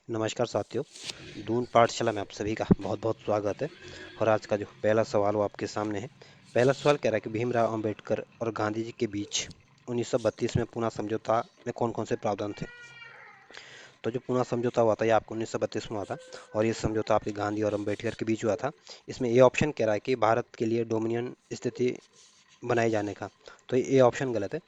नमस्कार साथियों। दून पाठशाला में आप सभी का बहुत बहुत स्वागत है। और आज का जो पहला सवाल वो आपके सामने है। पहला सवाल कह रहा है कि भीमराव अंबेडकर और गांधी जी के बीच 1932 में पूना समझौता में कौन कौन से प्रावधान थे। तो जो पूना समझौता हुआ था ये आपको 1932 में हुआ था। और ये समझौता आपके गांधी और अंबेडकर के बीच हुआ था। इसमें ये ऑप्शन कह रहा है कि भारत के लिए डोमिनियन स्थिति बनाए जाने का। तो ये ऑप्शन गलत है।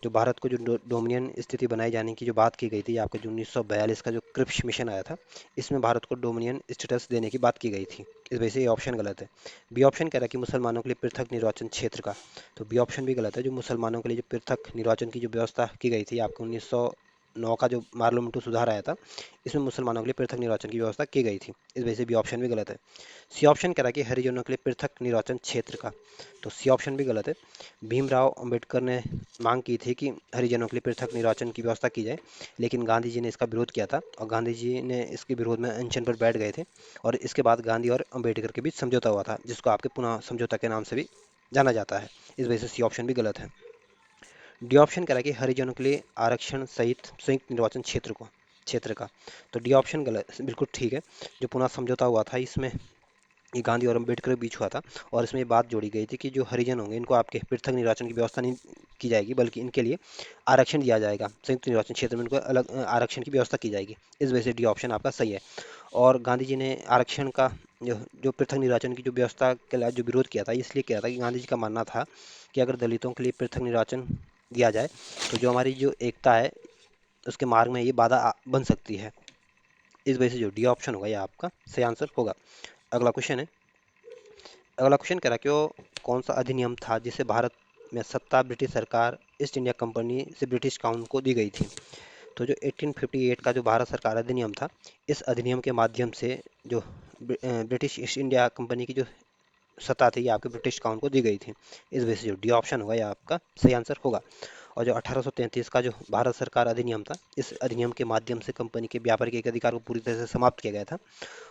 जो भारत को जो डोमिनियन स्थिति बनाए जाने की जो बात की गई थी, आपका जो 1942 का जो क्रिप्स मिशन आया था, इसमें भारत को डोमिनियन स्टेटस देने की बात की गई थी। इस वजह से ये ऑप्शन गलत है। बी ऑप्शन कह रहा है कि मुसलमानों के लिए पृथक निर्वाचन क्षेत्र का। तो बी ऑप्शन भी गलत है। जो मुसलमानों के लिए जो पृथक निर्वाचन की जो व्यवस्था की गई थी, आपको 1909 का जो पार्लियामेंट सुधार आया था, इसमें मुसलमानों के लिए पृथक निर्वाचन की व्यवस्था की गई थी। इस वजह से बी ऑप्शन भी गलत है। सी ऑप्शन कह रहा है कि हरिजनों के लिए पृथक निर्वाचन क्षेत्र का। तो सी ऑप्शन भी गलत है। भीमराव अंबेडकर ने मांग की थी कि हरिजनों के लिए पृथक निर्वाचन की व्यवस्था की जाए, लेकिन गांधी जी ने इसका विरोध किया था और गांधी जी ने इसके विरोध में अनशन पर बैठ गए थे। और इसके बाद गांधी और अंबेडकर के बीच समझौता हुआ था, जिसको आपके पुनः समझौता के नाम से भी जाना जाता है। इस वजह से सी ऑप्शन भी गलत है। डी ऑप्शन कह रहा है कि हरिजनों के लिए आरक्षण सहित संयुक्त निर्वाचन क्षेत्र का। तो डी ऑप्शन गलत, बिल्कुल ठीक है। जो पुनः समझौता हुआ था, इसमें ये गांधी और अंबेडकर के बीच हुआ था। और इसमें ये बात जोड़ी गई थी कि जो हरिजन होंगे इनको आपके पृथक निर्वाचन की व्यवस्था नहीं की जाएगी, बल्कि इनके लिए आरक्षण दिया जाएगा। संयुक्त निर्वाचन क्षेत्र में इनको अलग आरक्षण की व्यवस्था की जाएगी। इस वजह से डी ऑप्शन आपका सही है। और गांधी जी ने आरक्षण का जो जो पृथक निर्वाचन की जो व्यवस्था के लिए जो विरोध किया था, इसलिए किया था कि गांधी जी का मानना था कि अगर दलितों के लिए पृथक निर्वाचन दिया जाए तो जो हमारी जो एकता है उसके मार्ग में ये बाधा बन सकती है। इस वजह से जो डी ऑप्शन होगा ये आपका सही आंसर होगा। अगला क्वेश्चन है। अगला क्वेश्चन कह रहा है कि वो कौन सा अधिनियम था जिसे भारत में सत्ता ब्रिटिश सरकार ईस्ट इंडिया कंपनी से ब्रिटिश काउंसिल को दी गई थी। तो जो 1858 का जो भारत सरकार अधिनियम था, इस अधिनियम के माध्यम से जो ब्रिटिश ईस्ट इंडिया कंपनी की जो सत्ता थी ये आपके ब्रिटिश काउंसिल को दी गई थी। इस वजह से जो डी ऑप्शन होगा ये आपका सही आंसर होगा। और जो 1833 का जो भारत सरकार अधिनियम था, इस अधिनियम के माध्यम से कंपनी के व्यापारिक अधिकार को पूरी तरह से समाप्त किया गया था।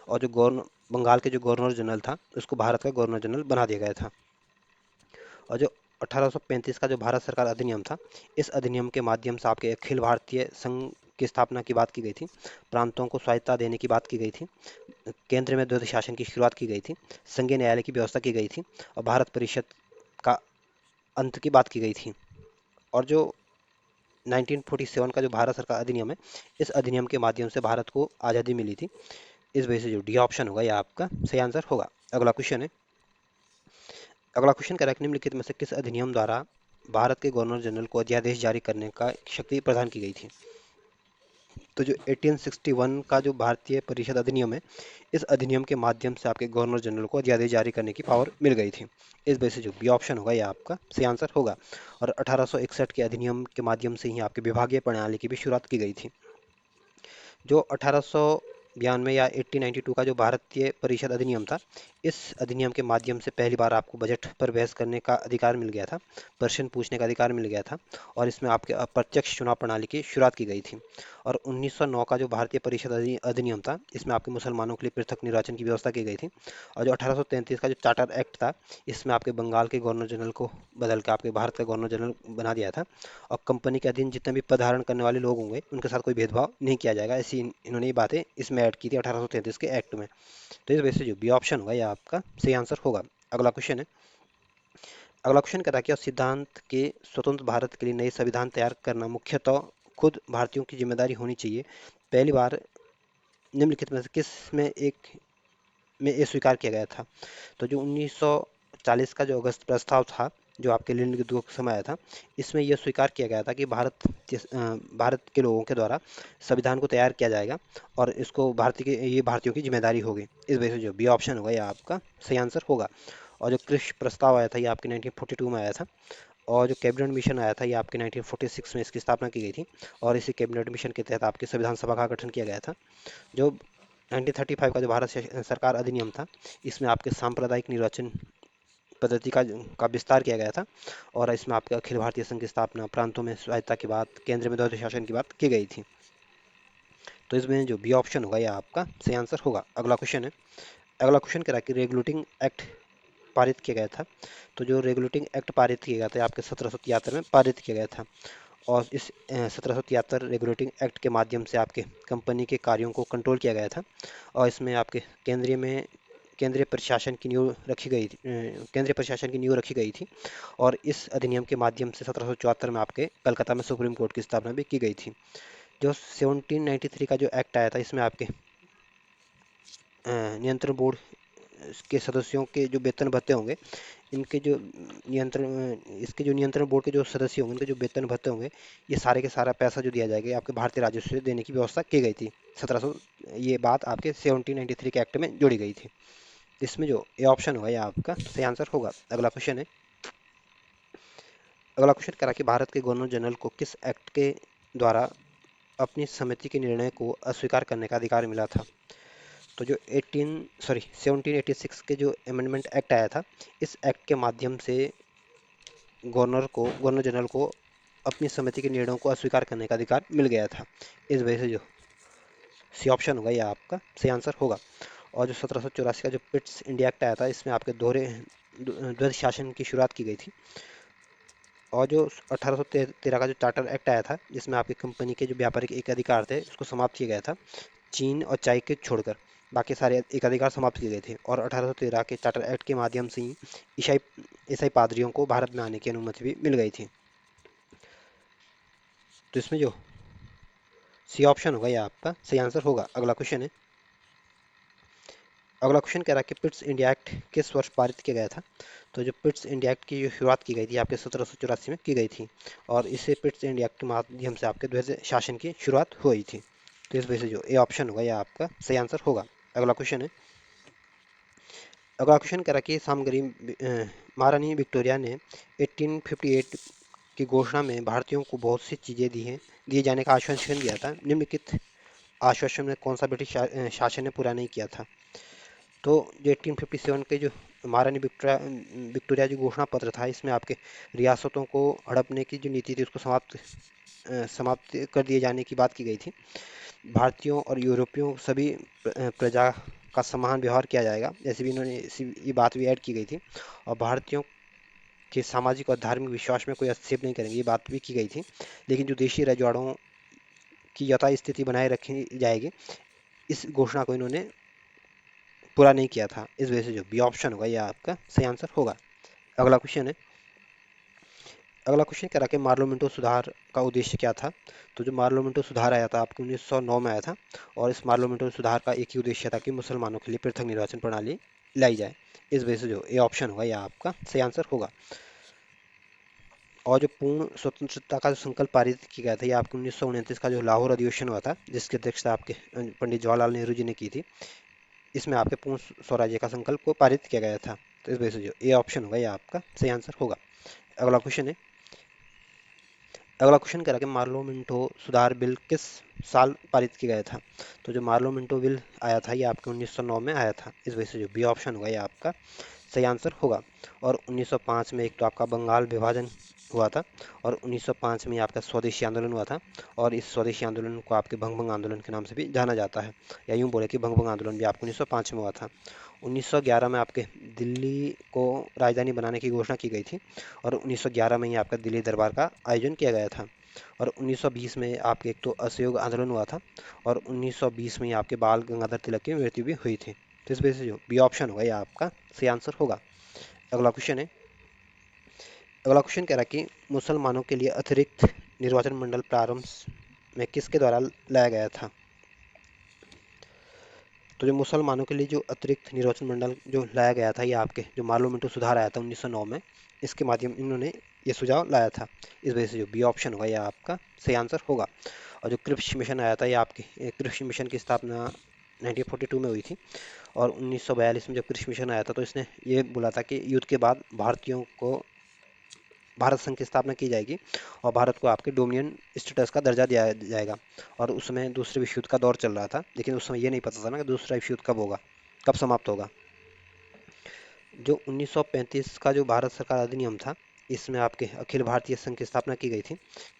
और जो गवर्नर बंगाल के जो गवर्नर जनरल था, उसको भारत का गवर्नर जनरल बना दिया गया था। और जो 1835 का जो भारत सरकार अधिनियम था, इस अधिनियम के माध्यम से आपके अखिल भारतीय संघ की स्थापना की बात की गई थी। प्रांतों को स्वायत्ता देने की बात की गई थी। केंद्र में द्वैध शासन की शुरुआत की गई थी। संघीय न्यायालय की व्यवस्था की गई थी। और भारत परिषद का अंत की बात की गई थी। और जो 1947 का जो भारत सरकार अधिनियम है, इस अधिनियम के माध्यम से भारत को आज़ादी मिली थी। इस वजह से जो डी ऑप्शन होगा यह आपका सही आंसर होगा। अगला क्वेश्चन है। अगला क्वेश्चन कह रहा है कि निम्नलिखित में से किस अधिनियम द्वारा भारत के गवर्नर जनरल को अध्यादेश जारी करने का शक्ति प्रदान की गई थी। तो जो 1861 का जो भारतीय परिषद अधिनियम है, इस अधिनियम के माध्यम से आपके गवर्नर जनरल को अध्यादेश जारी करने की पावर मिल गई थी। इस वजह से जो बी ऑप्शन होगा यह आपका सही आंसर होगा। और 1861 के अधिनियम के माध्यम से ही आपके विभागीय प्रणाली की भी शुरुआत की गई थी। जो 1892 या 1892 का जो भारतीय परिषद अधिनियम था, इस अधिनियम के माध्यम से पहली बार आपको बजट पर बहस करने का अधिकार मिल गया था, प्रश्न पूछने का अधिकार मिल गया था। और इसमें आपके अप्रत्यक्ष चुनाव प्रणाली की शुरुआत की गई थी। और 1909 का जो भारतीय परिषद अधिनियम था, इसमें आपके मुसलमानों के लिए पृथक निर्वाचन की व्यवस्था की गई थी। और जो 1833 का जो चार्टर एक्ट था, इसमें आपके बंगाल के गवर्नर जनरल को बदल के आपके भारत का गवर्नर जनरल बना दिया था। और कंपनी के अधीन जितने भी पद धारण करने वाले लोग होंगे उनके साथ कोई भेदभाव नहीं किया जाएगा, ऐसी इन्होंने ये बातें इसमें ऐड की थी 1833 के एक्ट में। तो इस वजह से जो बी ऑप्शन होगा यह आपका सही आंसर होगा। अगला क्वेश्चन है। अगला क्वेश्चन कहता है कि सिद्धांत के स्वतंत्र भारत के लिए नए संविधान तैयार करना मुख्यतः खुद भारतीयों की जिम्मेदारी होनी चाहिए। पहली बार निम्नलिखित में से किस में ये स्वीकार किया गया था। तो जो 1940 का जो अगस्त प्रस्ताव था, जो आपके लिंग युद्धों के समय आया था, इसमें यह स्वीकार किया गया था कि भारत के लोगों के द्वारा संविधान को तैयार किया जाएगा। और इसको भारतीयों की जिम्मेदारी होगी। इस वजह से जो बी ऑप्शन होगा यह आपका सही आंसर होगा। और जो कृषि प्रस्ताव आया था ये आपके 1942 में आया था। और जो कैबिनेट मिशन आया था ये आपके 1946 में इसकी स्थापना की गई थी। और इसी कैबिनेट मिशन के तहत आपकी संविधान सभा का गठन किया गया था। जो 1935 का जो भारत सरकार अधिनियम था, इसमें आपके सांप्रदायिक निर्वाचन पद्धति का विस्तार किया गया था। और इसमें आपके अखिल भारतीय संघ की स्थापना, प्रांतों में स्वायत्ता की बात, केंद्र में द्वैध शासन की बात की गई थी। तो इसमें जो बी ऑप्शन होगा यह आपका सही आंसर होगा। अगला क्वेश्चन है। अगला क्वेश्चन कह रहा है कि रेगुलेटिंग एक्ट पारित किया गया था। तो जो रेगुलेटिंग एक्ट पारित किया गया था आपके 1773 में पारित किया गया था। और इस 1773 रेगुलेटिंग एक्ट के माध्यम से आपके कंपनी के कार्यों को कंट्रोल किया गया था। और इसमें आपके केंद्रीय प्रशासन की नींव रखी गई थी, केंद्रीय प्रशासन की नींव रखी गई थी। और इस अधिनियम के माध्यम से 1774 में आपके कलकत्ता में सुप्रीम कोर्ट की स्थापना भी की गई थी। जो 1793 का जो एक्ट आया था, इसमें आपके नियंत्रण बोर्ड के सदस्यों के जो वेतन भत्ते होंगे, इनके जो इसके जो नियंत्रण बोर्ड के जो सदस्य होंगे, इनके जो वेतन भत्ते होंगे, ये सारे के सारा पैसा जो दिया जाएगा, ये आपके भारतीय राजस्व से देने की व्यवस्था की गई थी 1700। ये बात आपके 1793 के एक्ट में जोड़ी गई थी। इसमें जो ए ऑप्शन होगा, ये आपका सही आंसर होगा। अगला क्वेश्चन है। अगला क्वेश्चन कह रहा है कि भारत के गवर्नर जनरल को किस एक्ट के द्वारा अपनी समिति के निर्णय को अस्वीकार करने का अधिकार मिला था? तो जो 1786 के जो अमेंडमेंट एक्ट आया था, इस एक्ट के माध्यम से गवर्नर जनरल को अपनी समिति के निर्णयों को अस्वीकार करने का अधिकार मिल गया था। इस वजह से जो सी ऑप्शन होगा, यह आपका सही आंसर होगा। और जो 1784 का जो पिट्स इंडिया एक्ट आया था, इसमें आपके दोहरे द्वैध शासन की शुरुआत की गई थी। और जो 1813 का जो चार्टर एक्ट आया था, जिसमें आपकी कंपनी के जो व्यापारिक एकाधिकार थे, उसको समाप्त किया गया था। चीन और चाय के छोड़कर बाकी सारे एकाधिकार समाप्त किए गए थे। और 1813 के चार्टर एक्ट के माध्यम से ही ईसाई ईसाई पादरियों को भारत में आने की अनुमति भी मिल गई थी। तो इसमें जो सी ऑप्शन होगा, यह आपका सही आंसर होगा। अगला क्वेश्चन है। अगला क्वेश्चन कह रहा है कि पिट्स इंडिया एक्ट किस वर्ष पारित किया गया था? तो जो पिट्स इंडिया एक्ट की जो शुरुआत की गई थी, आपके 1784 में की गई थी। और इसे पिट्स इंडिया एक्ट के माध्यम से आपके द्वैध शासन की शुरुआत हुई थी। तो इस वजह से जो ए ऑप्शन होगा, यह आपका सही आंसर होगा। अगला क्वेश्चन है। अगला क्वेश्चन कह रहा है कि सामग्री महारानी विक्टोरिया ने 1858 की घोषणा में भारतीयों को बहुत सी चीज़ें दिए जाने का आश्वासन दिया था। निम्नलिखित आश्वासन में कौन सा ब्रिटिश शासन ने पूरा नहीं किया था? तो जो 1857 के जो महारानी विक्टोरिया जो घोषणा पत्र था, इसमें आपके रियासतों को हड़पने की जो नीति थी, उसको समाप्त कर दिए जाने की बात की गई थी। भारतीयों और यूरोपियों सभी प्रजा का समान व्यवहार किया जाएगा, जैसे भी इन्होंने ये बात भी ऐड की गई थी। और भारतीयों के सामाजिक और धार्मिक विश्वास में कोई हस्तक्षेप नहीं करेंगे, ये बात भी की गई थी। लेकिन जो देशी रजवाड़ों की यथा स्थिति बनाए रखी जाएगी, इस घोषणा को इन्होंने पूरा नहीं किया था। इस वजह से जो बी ऑप्शन होगा, यह आपका सही आंसर होगा। अगला क्वेश्चन है। अगला क्वेश्चन कह रहा है कि मार्लोमेंटो सुधार का उद्देश्य क्या था? तो जो मार्लोमेंटो सुधार आया था, आपको 1909 में आया था। और इस मार्लोमेंटो सुधार का एक ही उद्देश्य था कि मुसलमानों के लिए पृथक निर्वाचन प्रणाली लाई जाए। इस वजह से जो ए ऑप्शन होगा, यह आपका सही आंसर होगा। और जो पूर्ण स्वतंत्रता का जो संकल्प पारित किया गया था, ये आपके 1929 का जो लाहौर अधिवेशन हुआ था, जिसकी अध्यक्षता आपके पंडित जवाहरलाल नेहरू जी ने की थी। इसमें आपके पूर्ण स्वराज्य का संकल्प को पारित किया गया था। तो इस वजह से जो ए ऑप्शन होगा, यह आपका सही आंसर होगा। अगला क्वेश्चन है। अगला क्वेश्चन कह रहा है कि मार्लोमेंटो सुधार बिल किस साल पारित किया गया था? तो जो मार्लोमेंटो बिल आया था, ये आपके 1909 में आया था। इस वजह से जो बी ऑप्शन होगा, ये आपका सही आंसर होगा। और 1905 में एक तो आपका बंगाल विभाजन हुआ था। और 1905 में आपका स्वदेशी आंदोलन हुआ था। और इस स्वदेशी आंदोलन को आपके भंग आंदोलन के नाम से भी जाना जाता है। या यूँ बोले कि भंग आंदोलन भी आपको 1905 में हुआ था। 1911 में आपके दिल्ली को राजधानी बनाने की घोषणा की गई थी। और 1911 में ही आपका दिल्ली दरबार का आयोजन किया गया था। और 1920 में आपके एक तो असहयोग आंदोलन हुआ था। और 1920 में ही आपके बाल गंगाधर तिलक की मृत्यु भी हुई थी। तो इस वजह से जो बी ऑप्शन होगा, यह आपका सही आंसर होगा। अगला क्वेश्चन है। अगला क्वेश्चन कह रहा है कि मुसलमानों के लिए अतिरिक्त निर्वाचन मंडल प्रारंभ में किसके द्वारा लाया गया था? तो जो मुसलमानों के लिए जो अतिरिक्त निर्वाचन मंडल जो लाया गया था, ये आपके जो मार्लोमेंटो सुधार आया था 1909 में, इसके माध्यम इन्होंने ये सुझाव लाया था। इस वजह से जो बी ऑप्शन होगा, यह आपका सही आंसर होगा। और जो क्रिप्स मिशन आया था, ये आपके क्रिप्स मिशन की स्थापना 1942 में हुई थी। और 1942 में जब क्रिप्स मिशन आया था, तो इसने ये बोला था कि युद्ध के बाद भारतीयों को भारत संघ की स्थापना की जाएगी। और भारत को आपके डोमिनियन स्टेटस का दर्जा दिया जाएगा। और उस समय दूसरे विश्व युद्ध का दौर चल रहा था, लेकिन उस समय ये नहीं पता था ना कि दूसरा विश्व युद्ध कब होगा, कब समाप्त होगा। जो 1935 का जो भारत सरकार अधिनियम था, इसमें आपके अखिल भारतीय संघ की स्थापना की गई थी।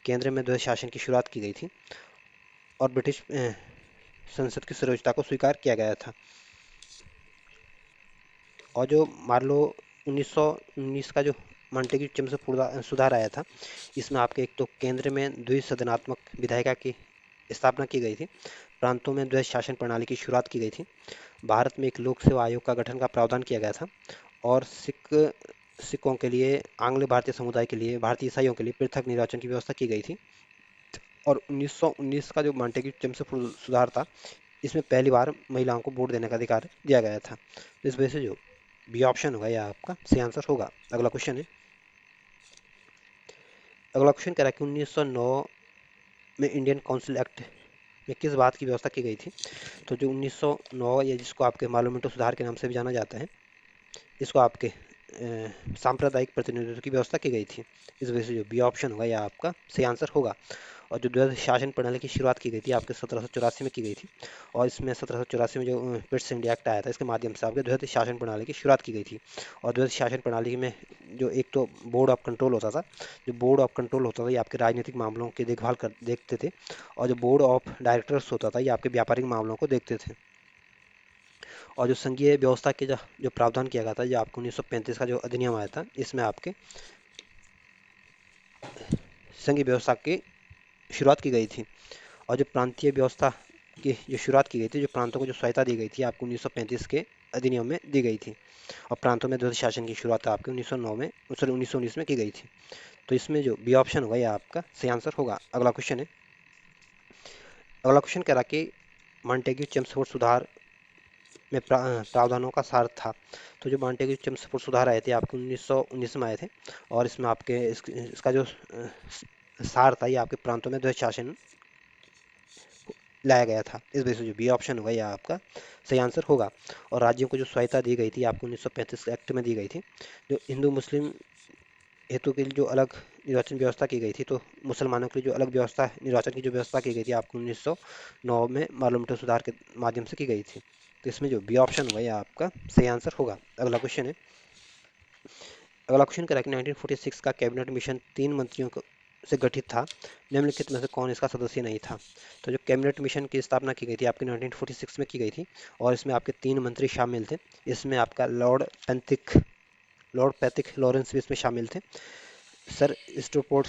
केंद्र में द्वैध शासन की शुरुआत की गई थी। और ब्रिटिश संसद की सर्वोच्चता को स्वीकार किया गया था। और जो मान लो 1919 का जो मॉन्टेग्यू चेम्सफोर्ड सुधार आया था, इसमें आपके एक तो केंद्र में द्विसदनात्मक विधायिका की स्थापना की गई थी, प्रांतों में द्वैध शासन प्रणाली की शुरुआत की गई थी, भारत में एक लोक सेवा आयोग का गठन का प्रावधान किया गया था, और सिखों के लिए, आंग्ल भारतीय समुदाय के लिए, भारतीय ईसाइयों के लिए पृथक निर्वाचन की व्यवस्था की गई थी। और 1919 का जो मॉन्टेग्यू चेम्सफोर्ड सुधार था, इसमें पहली बार महिलाओं को वोट देने का अधिकार दिया गया था। तो इस वजह से जो बी ऑप्शन होगा यह आपका सही आंसर होगा। अगला क्वेश्चन है, अगला क्वेश्चन कह रहा है कि 1909 में इंडियन काउंसिल एक्ट में किस बात की व्यवस्था की गई थी। तो जो 1909 या जिसको आपके मार्लियामेंट सुधार के नाम से भी जाना जाता है, इसको आपके सांप्रदायिक प्रतिनिधित्व की व्यवस्था की गई थी। इस वजह से जो बी ऑप्शन होगा यह आपका सही आंसर होगा। और जो द्वैध शासन प्रणाली की शुरुआत की गई थी आपके 1784 में की गई थी, और इसमें 1784 में जो पिट्स इंडिया एक्ट आया था, इसके माध्यम से आपके द्वैध शासन प्रणाली की शुरुआत की गई थी। और द्वैध शासन प्रणाली में जो एक तो बोर्ड ऑफ कंट्रोल होता था, जो बोर्ड ऑफ कंट्रोल होता था ये आपके राजनीतिक मामलों की देखभाल कर देखते थे, और जो बोर्ड ऑफ डायरेक्टर्स होता था ये आपके व्यापारिक मामलों को देखते थे। और जो संघीय व्यवस्था के जो प्रावधान किया गया था, जो आपको 1935 का जो अधिनियम आया था, इसमें आपके संघीय व्यवस्था की शुरुआत की गई थी। और जो प्रांतीय व्यवस्था की जो शुरुआत की गई थी, जो प्रांतों को जो स्वायत्ता दी गई थी आपको 1935 के अधिनियम में दी गई थी, और प्रांतों में द्वैध शासन की शुरुआत आपके 1909 में, सॉरी 1919 में की गई थी। तो इसमें जो बी ऑप्शन होगा यह आपका सही आंसर होगा। अगला क्वेश्चन है, अगला क्वेश्चन कह रहा कि मॉन्टेग्यू चेम्सफोर्ड सुधार में प्रावधानों का सार था। तो जो मॉन्टेग्यू चेम्सफोर्ड सुधार आए थे आपके 1919 में आए थे, और इसमें आपके इसका जो सार था ये आपके प्रांतों में द्वैध शासन लाया गया था। इस वजह से जो बी ऑप्शन होगा यह आपका सही आंसर होगा। और राज्यों को जो स्वायत्ता दी गई थी आपको 1935 एक्ट में दी गई थी, जो हिंदू मुस्लिम हेतु के लिए जो अलग निर्वाचन व्यवस्था की गई थी, तो मुसलमानों के लिए जो अलग व्यवस्था निर्वाचन की जो व्यवस्था की गई थी आपको 1909 में पार्लियामेंट्री सुधार के माध्यम से की गई थी। तो इसमें जो बी ऑप्शन होगा यह आपका सही आंसर होगा। अगला क्वेश्चन है, अगला क्वेश्चन करें कि 1946 का कैबिनेट मिशन 3 मंत्रियों से गठित था, निम्नलिखित में से कौन इसका सदस्य नहीं था। तो जो कैबिनेट मिशन की स्थापना की गई थी आपकी 1946 में की गई थी, और इसमें आपके 3 मंत्री शामिल थे। इसमें आपका लॉर्ड पैथिक लॉरेंस भी इसमें शामिल थे, सर स्टोपोर्ट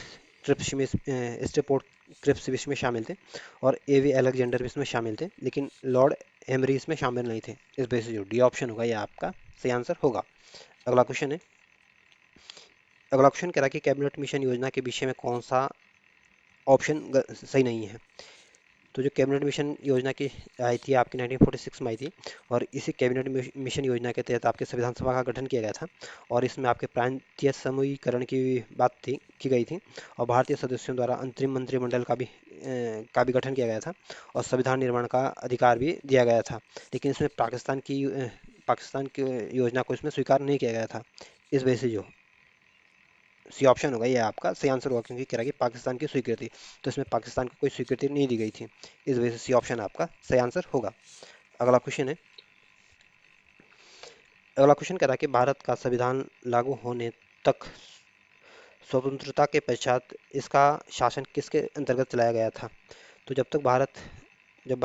क्रिप्स भी इसमें शामिल थे, और एवी अलेक्जेंडर भी इसमें शामिल थे, लेकिन लॉर्ड एमरी इसमें शामिल नहीं थे। इस वजह से जो डी ऑप्शन होगा यह आपका सही आंसर होगा। अगला क्वेश्चन है, अगला क्वेश्चन कह रहा है कि कैबिनेट मिशन योजना के विषय में कौन सा ऑप्शन सही नहीं है। तो जो कैबिनेट मिशन योजना की आई थी आपकी 1946 में आई थी, और इसी कैबिनेट मिशन योजना के तहत आपके संविधान सभा का गठन किया गया था, और इसमें आपके प्रांतीय समूहीकरण की बात थी की गई थी, और भारतीय सदस्यों द्वारा अंतरिम मंत्रिमंडल का भी गठन किया गया था, और संविधान निर्माण का अधिकार भी दिया गया था। लेकिन इसमें पाकिस्तान की योजना को इसमें स्वीकार नहीं किया गया था। इस वजह से जो सी ऑप्शन होगा ये आपका सही आंसर होगा, क्योंकि कह रहा है कि पाकिस्तान की स्वीकृति, तो इसमें पाकिस्तान को कोई स्वीकृति नहीं दी गई थी। इस वजह से सी ऑप्शन आपका सही आंसर होगा। अगला क्वेश्चन है, अगला क्वेश्चन कह रहा है कि भारत का संविधान लागू होने तक स्वतंत्रता के पश्चात इसका शासन किसके अंतर्गत चलाया गया था। तो जब भारत जब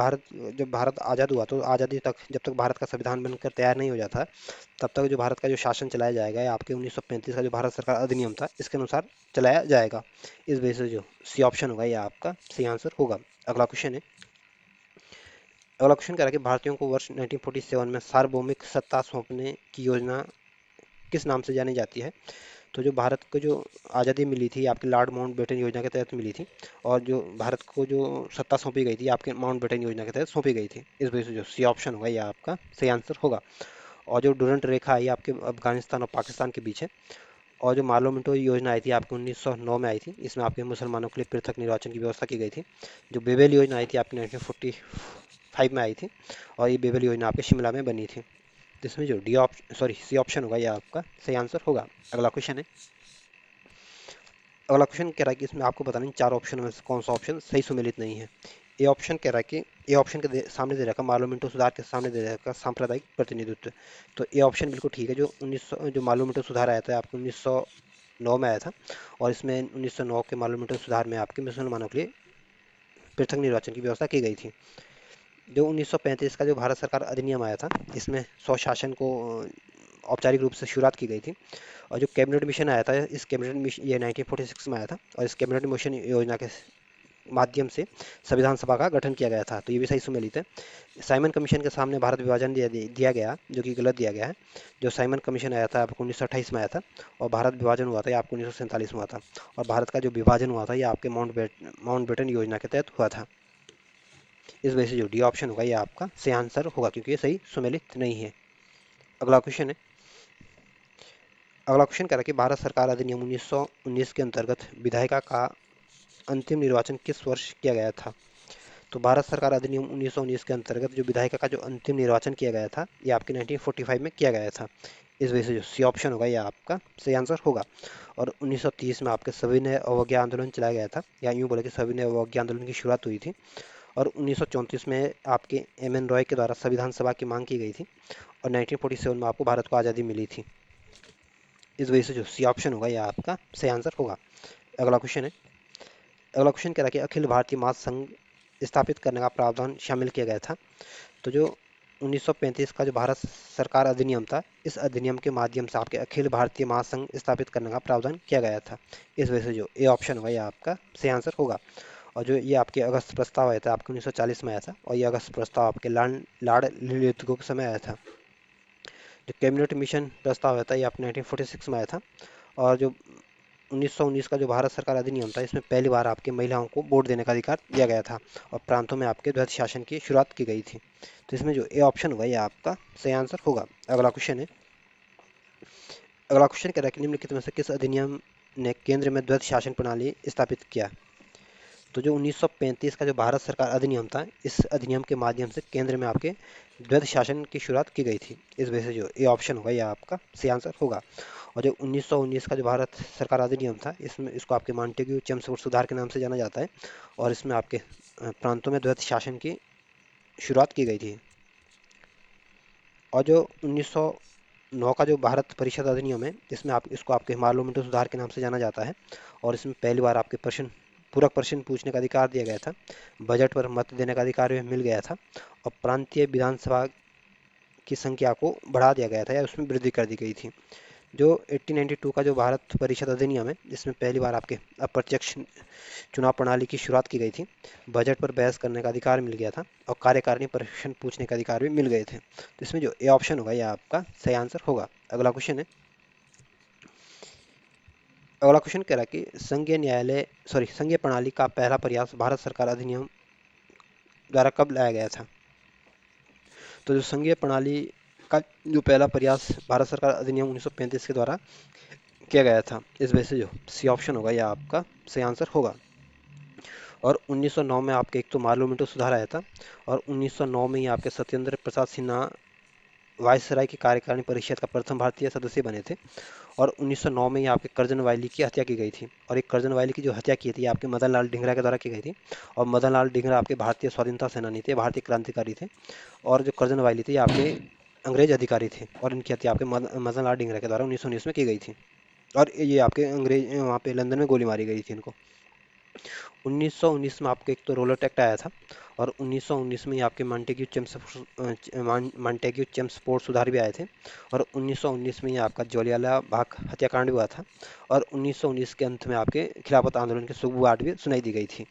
भारत आज़ाद हुआ, तो आज़ादी तक जब तक भारत का संविधान बनकर तैयार नहीं हो जाता, तब तक जो भारत का जो शासन चलाया जाएगा ये आपके 1935 का जो भारत सरकार अधिनियम था इसके अनुसार चलाया जाएगा। इस वजह से जो सी ऑप्शन होगा ये आपका सही आंसर होगा। अगला क्वेश्चन है, अगला क्वेश्चन कह रहा है कि भारतीयों को वर्ष 1947 में सार्वभौमिक सत्ता सौंपने की योजना किस नाम से जानी जाती है। तो जो भारत को जो आज़ादी मिली थी आपकी लॉर्ड माउंटबेटन योजना के तहत मिली थी, और जो भारत को जो सत्ता सौंपी गई थी आपके माउंटबेटन योजना के तहत सौंपी गई थी। इस वजह से जो सी ऑप्शन होगा यह आपका सही आंसर होगा। और जो डुरंट रेखा आई आपके अफगानिस्तान और पाकिस्तान के बीच है, और जो मार्लो मिंटो योजना आई थी आपकी 1909 में आई थी, इसमें आपके मुसलमानों के लिए पृथक निर्वाचन की व्यवस्था की गई थी। जो बेबेल योजना आई थी आपकी 1945 में आई थी, और ये बेबेल योजना आपके शिमला में बनी थी। जिसमें जो सी ऑप्शन होगा यह आपका सही आंसर होगा। अगला क्वेश्चन है, अगला क्वेश्चन कह रहा है कि इसमें आपको बताना है 4 ऑप्शन में से कौन सा ऑप्शन सही सुमेलित नहीं है। ए ऑप्शन कह रहा है कि ए ऑप्शन के सामने दे रखा मार्लोमेंटो सुधार के सामने दे रखा सांप्रदायिक प्रतिनिधित्व। तो ए ऑप्शन बिल्कुल ठीक है। जो 1900 जो मार्लोमेंटो सुधार आया था आपको 1909 में आया था, और इसमें 1909 के मार्लोमेंटो सुधार में आपके मुसलमानों के लिए पृथक निर्वाचन की व्यवस्था की गई थी। जो 1935 का जो भारत सरकार अधिनियम आया था, इसमें स्वशासन को औपचारिक रूप से शुरुआत की गई थी, और जो कैबिनेट मिशन आया था, इस कैबिनेट मिशन ये 1946 में आया था, और इस कैबिनेट मिशन योजना के माध्यम से संविधान सभा का गठन किया गया था। तो ये भी सही सुमेलित है। साइमन कमीशन के सामने भारत विभाजन दिया गया, जो कि गलत दिया गया है। जो साइमन कमीशन आया था आपको 1928 में आया था, और भारत विभाजन हुआ था ये आपको 1947 में हुआ था। और भारत का जो विभाजन हुआ था ये आपके माउंटबेटन योजना के तहत हुआ था। इस वजह से जो डी ऑप्शन होगा ये आपका सही आंसर होगा, क्योंकि ये सही सुमेलित नहीं है। अगला क्वेश्चन है, अगला क्वेश्चन कह रहा है कि भारत सरकार अधिनियम 1919 के अंतर्गत विधायिका का अंतिम निर्वाचन किस वर्ष किया गया था? तो भारत सरकार अधिनियम 1919 के अंतर्गत जो विधायिका का जो अंतिम निर्वाचन किया गया था ये आपके 1945 में किया गया था। इस वजह से जो सी ऑप्शन होगा ये आपका सही आंसर होगा। और 1930 में आपके सविनय अवज्ञा आंदोलन चलाया गया था, या यूं बोले कि सविनय अवज्ञा आंदोलन की शुरुआत हुई थी। और 1934 में आपके एम एन रॉय के द्वारा संविधान सभा की मांग की गई थी, और 1947 में आपको भारत को आज़ादी मिली थी। इस वजह से जो सी ऑप्शन होगा यह आपका सही आंसर होगा। अगला क्वेश्चन है, अगला क्वेश्चन कह रहा है कि अखिल भारतीय महासंघ स्थापित करने का प्रावधान शामिल किया गया था। तो जो 1935 का जो भारत सरकार अधिनियम था, इस अधिनियम के माध्यम से आपके अखिल भारतीय महासंघ स्थापित करने का प्रावधान किया गया था। इस वजह से जो ए ऑप्शन होगा यह आपका सही आंसर होगा। और जो ये आपके अगस्त प्रस्ताव आया था आपके 1940 में आया था, और ये अगस्त प्रस्ताव आपके लॉर्ड लिथगो के समय आया था। जो कैबिनेट मिशन प्रस्ताव आया था ये आपके 1946 में आया था। और जो 1919 का जो भारत सरकार अधिनियम था, इसमें पहली बार आपके महिलाओं को वोट देने का अधिकार दिया गया था, और प्रांतों में आपके द्वैध शासन की शुरुआत की गई थी। तो इसमें जो ए ऑप्शन होगा ये आपका सही आंसर होगा। अगला क्वेश्चन है, अगला क्वेश्चन कह रहा है कि निम्नलिखित में से किस अधिनियम ने केंद्र में द्वैध शासन प्रणाली स्थापित किया? तो जो 1935 का जो भारत सरकार अधिनियम था, इस अधिनियम के माध्यम से केंद्र में आपके द्वैध शासन की शुरुआत की गई थी। इस वजह से जो ए ऑप्शन होगा यह आपका सही आंसर होगा। और जो 1919 का जो भारत सरकार अधिनियम था, इसमें इसको आपके मॉन्टेग्यू चेम्सफोर्ड सुधार के नाम से जाना जाता है, और इसमें आपके प्रांतों में द्वैध शासन की शुरुआत की गई थी। और जो 1909 का जो भारत परिषद अधिनियम है, इसमें आप इसको आपके पार्लियामेंट्री सुधार के नाम से जाना जाता है, और इसमें पहली बार आपके पूरक प्रश्न पूछने का अधिकार दिया गया था, बजट पर मत देने का अधिकार भी मिल गया था, और प्रांतीय विधानसभा की संख्या को बढ़ा दिया गया था, या उसमें वृद्धि कर दी गई थी। जो 1892 का जो भारत परिषद अधिनियम है, इसमें पहली बार आपके अप्रत्यक्ष चुनाव प्रणाली की शुरुआत की गई थी, बजट पर बहस करने का अधिकार मिल गया था, और कार्यकारिणी प्रश्न पूछने का अधिकार भी मिल गए थे। तो इसमें जो ए ऑप्शन होगा यह आपका सही आंसर होगा। अगला क्वेश्चन है, अगला क्वेश्चन कह रहा है कि संघीय प्रणाली का पहला प्रयास भारत सरकार अधिनियम द्वारा कब लाया गया था? तो जो संघीय प्रणाली का जो पहला प्रयास भारत सरकार अधिनियम 1935 के द्वारा किया गया था, इस वजह से जो सी ऑप्शन होगा यह आपका सही आंसर होगा। और 1909 में आपके एक तो पार्लियामेंट्री सुधार आया था, और 1909 में ही आपके सत्येंद्र प्रसाद सिन्हा वायसराय की कार्यकारिणी परिषद का प्रथम भारतीय सदस्य बने थे। और 1909 में ही आपके कर्जन वायली की हत्या की गई थी, और एक कर्जन वायली की जो हत्या की थी आपके मदन लाल ढींगरा के द्वारा की गई थी। और मदन लाल ढींगरा आपके भारतीय स्वाधीनता सेनानी थे, भारतीय क्रांतिकारी थे। और जो कर्जन वायली थे ये आपके अंग्रेज अधिकारी थे, और इनकी हत्या आपके मदन लाल ढींगरा के द्वारा 1919 में की गई थी। और ये आपके अंग्रेज वहाँ पे लंदन में गोली मारी गई थी इनको। 1919 में आपके एक तो रोलर एक्ट आया था, और 1919 में ही आपके मॉन्टेग्यू चेम्सफोर्ड सुधार भी आए थे। और 1919 में ही आपका जलियांवाला बाग हत्याकांड भी हुआ था। और 1919 के अंत में आपके खिलाफत आंदोलन की शुरुआत भी सुनाई दी गई थी।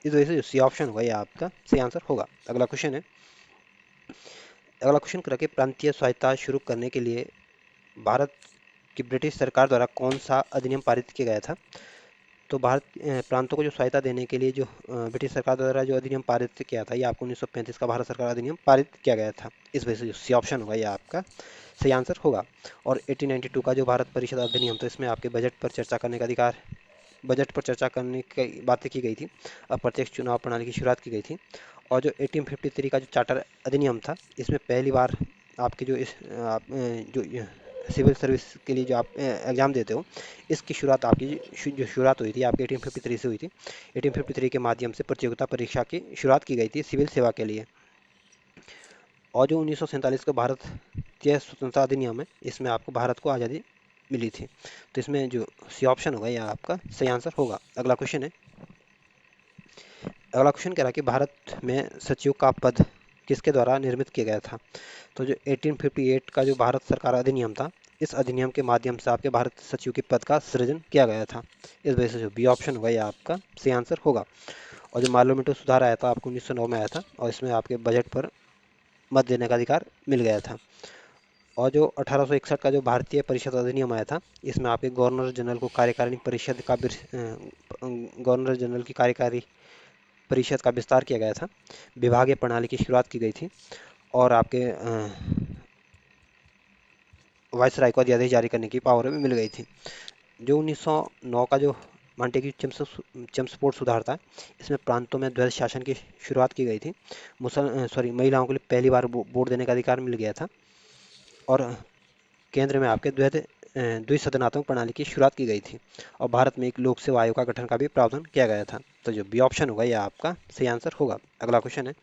इस वजह से जो सी ऑप्शन होगा ये आपका सही आंसर होगा। अगला क्वेश्चन है, अगला क्वेश्चन करके प्रांतीय स्वायत्तता शुरू करने के लिए भारत की ब्रिटिश सरकार द्वारा कौन सा अधिनियम पारित किया गया था? तो भारत प्रांतों को जो सहायता देने के लिए जो ब्रिटिश सरकार द्वारा जो अधिनियम पारित किया था, ये आपको 1935 का भारत सरकार अधिनियम पारित किया गया था। इस वजह से जो सी ऑप्शन होगा ये आपका सही आंसर होगा। और 1892 का जो भारत परिषद अधिनियम, तो इसमें आपके बजट पर चर्चा करने का अधिकार, बजट पर चर्चा करने की बातें की गई थी, अप्रत्यक्ष चुनाव प्रणाली की शुरुआत की गई थी। और जो 1853 का जो चार्टर अधिनियम था, इसमें पहली बार आपके जो जो सिविल सर्विस के लिए जो आप एग्ज़ाम देते हो, इसकी शुरुआत आपकी जो शुरुआत हुई थी आपकी 1853 से हुई थी। 1853 के माध्यम से प्रतियोगिता परीक्षा की शुरुआत की गई थी सिविल सेवा के लिए। और जो 1947 का भारतीय स्वतंत्रता अधिनियम है, इसमें आपको भारत को आज़ादी मिली थी। तो इसमें जो सी ऑप्शन होगा यह आपका सही आंसर होगा। अगला क्वेश्चन है, अगला क्वेश्चन कह रहा है कि भारत में सचिव का पद किसके द्वारा निर्मित किया गया था? तो जो 1858 का जो भारत सरकार अधिनियम था, इस अधिनियम के माध्यम से आपके भारत सचिव के पद का सृजन किया गया था। इस वजह से जो बी ऑप्शन होगा ये आपका सही आंसर होगा। और जो मार्लोमेंटो सुधार आया था आपको 1909 में आया था, और इसमें आपके बजट पर मत देने का अधिकार मिल गया था। और जो 1861 का जो भारतीय परिषद अधिनियम आया था, इसमें आपके गवर्नर जनरल को कार्यकारिणी परिषद का गवर्नर जनरल की कार्यकारी परिषद का विस्तार किया गया था। विभागीय प्रणाली की शुरुआत की गई थी, और आपके वायसराय को अध्यादेश जारी करने की पावर भी मिल गई थी। जो 1909 का जो मांटेग्यू चेम्सफोर्ड सुधार था, इसमें प्रांतों में द्वैध शासन की शुरुआत की गई थी। महिलाओं के लिए पहली बार वोट देने का अधिकार मिल गया था, और केंद्र में आपके द्विसदनात्मक प्रणाली की शुरुआत की गई थी, और भारत में एक लोक सेवा आयोग का गठन का भी प्रावधान किया गया था। तो जो बी ऑप्शन होगा यह आपका सही आंसर होगा। अगला क्वेश्चन है।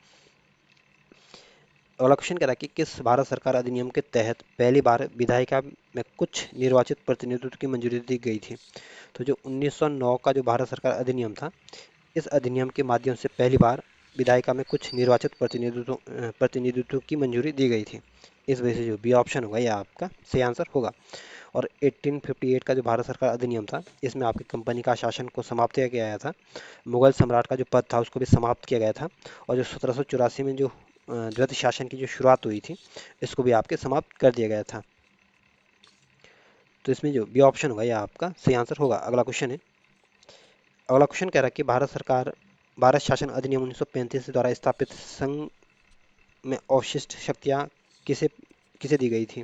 अगला क्वेश्चन कह रहा है कि किस भारत सरकार अधिनियम के तहत पहली बार विधायिका में कुछ निर्वाचित प्रतिनिधित्व की मंजूरी दी गई थी। तो जो 1909 का जो भारत सरकार अधिनियम था, इस अधिनियम के माध्यम से पहली बार विधायिका में कुछ निर्वाचित प्रतिनिधित्व की मंजूरी दी गई थी। इस वजह से जो बी ऑप्शन होगा यह आपका सही आंसर होगा। और 1858 का जो भारत सरकार अधिनियम था, इसमें आपकी कंपनी का शासन को समाप्त किया गया था। मुगल सम्राट का जो पद था उसको भी समाप्त किया गया था, और जो 1784 में जो द्वैत शासन की जो शुरुआत हुई थी, इसको भी आपके समाप्त कर दिया गया था। तो इसमें जो बी ऑप्शन होगा यह आपका सही आंसर होगा। अगला क्वेश्चन है। अगला क्वेश्चन कह रहा है कि भारत शासन अधिनियम 1935 द्वारा स्थापित संघ में अवशिष्ट शक्तियाँ किसे किसे दी गई थी।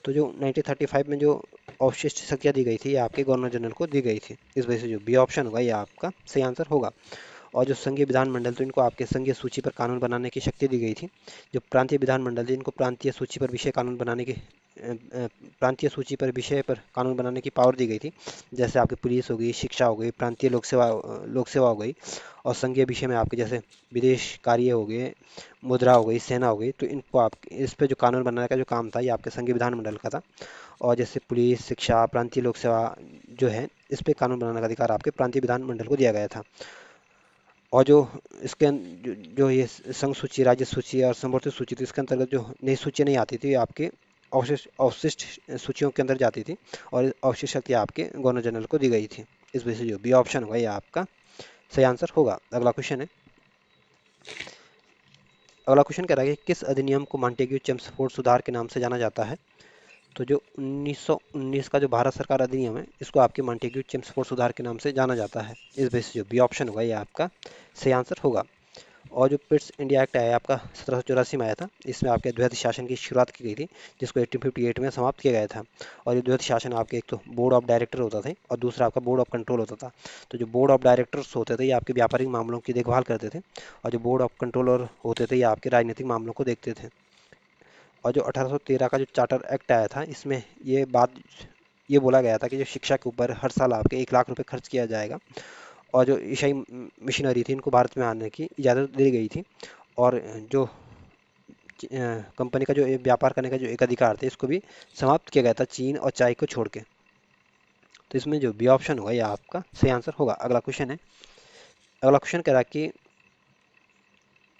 तो जो 1935 में जो अवशिष्ट शक्तियाँ दी गई थी, ये आपके गवर्नर जनरल को दी गई थी। इस वजह से जो बी ऑप्शन होगा ये आपका सही आंसर होगा। और जो संघीय विधानमंडल, तो इनको आपके संघीय सूची पर कानून बनाने की शक्ति दी गई थी। जो प्रांतीय विधानमंडल थे, इनको प्रांतीय सूची पर विषय कानून बनाने की प्रांतीय सूची पर विषय पर कानून बनाने की पावर दी गई थी। जैसे आपकी पुलिस हो गई, शिक्षा हो गई, प्रांतीय लोक सेवा हो गई, और संघीय विषय में आपके जैसे विदेश कार्य हो गए, मुद्रा हो गई, सेना हो गई। तो इनको आप इस पे जो कानून बनाने का जो काम था, ये आपके संघीय विधानमंडल का था। और जैसे पुलिस, शिक्षा, प्रांतीय लोक सेवा जो है, इस पे कानून बनाने का अधिकार आपके प्रांतीय विधानमंडल को दिया गया था। और जो जो ये संघ सूची, राज्य सूची और समवर्ती सूची थी, इसके अंतर्गत जो नई सूची नहीं आती थी, आपके अवशिष्ट सूचियों के अंदर जाती थी, और अवशिष्ट शक्ति आपके गवर्नर जनरल को दी गई थी। इस वजह से जो बी ऑप्शन होगा ये आपका सही आंसर होगा। अगला क्वेश्चन है। अगला क्वेश्चन कह रहा है कि किस अधिनियम को मॉन्टेग्यू चेम्सफोर्ड सुधार के नाम से जाना जाता है। तो जो 1919 का जो भारत सरकार अधिनियम है, इसको आपके मॉन्टेग्यू चेम्सफोर्ड सुधार के नाम से जाना जाता है। इस वजह से जो बी ऑप्शन होगा ये आपका सही आंसर होगा। और जो पिट्स इंडिया एक्ट है आपका 1784 में आया था, इसमें आपके द्वैध शासन की शुरुआत की गई थी, जिसको 1858 में समाप्त किया गया था। और ये द्वैध शासन आपके एक तो बोर्ड ऑफ डायरेक्टर होता था, और दूसरा आपका बोर्ड ऑफ कंट्रोल होता था। तो जो बोर्ड ऑफ डायरेक्टर्स होते थे, ये आपके व्यापारिक मामलों की देखभाल करते थे, और जो बोर्ड ऑफ कंट्रोलर होते थे, ये आपके राजनीतिक मामलों को देखते थे। और जो 1813 का जो चार्टर एक्ट आया था, इसमें ये बोला गया था कि जो शिक्षा के ऊपर हर साल आपके 1 लाख रुपए खर्च किया जाएगा। और जो ईसाई मिशनरी थी, इनको भारत में आने की इजाज़त दी गई थी। और जो कंपनी का जो व्यापार करने का जो एक अधिकार था, इसको भी समाप्त किया गया था, चीन और चाय को छोड़ के। तो इसमें जो बी ऑप्शन होगा यह आपका सही आंसर होगा। अगला क्वेश्चन है। अगला क्वेश्चन कह रहा है कि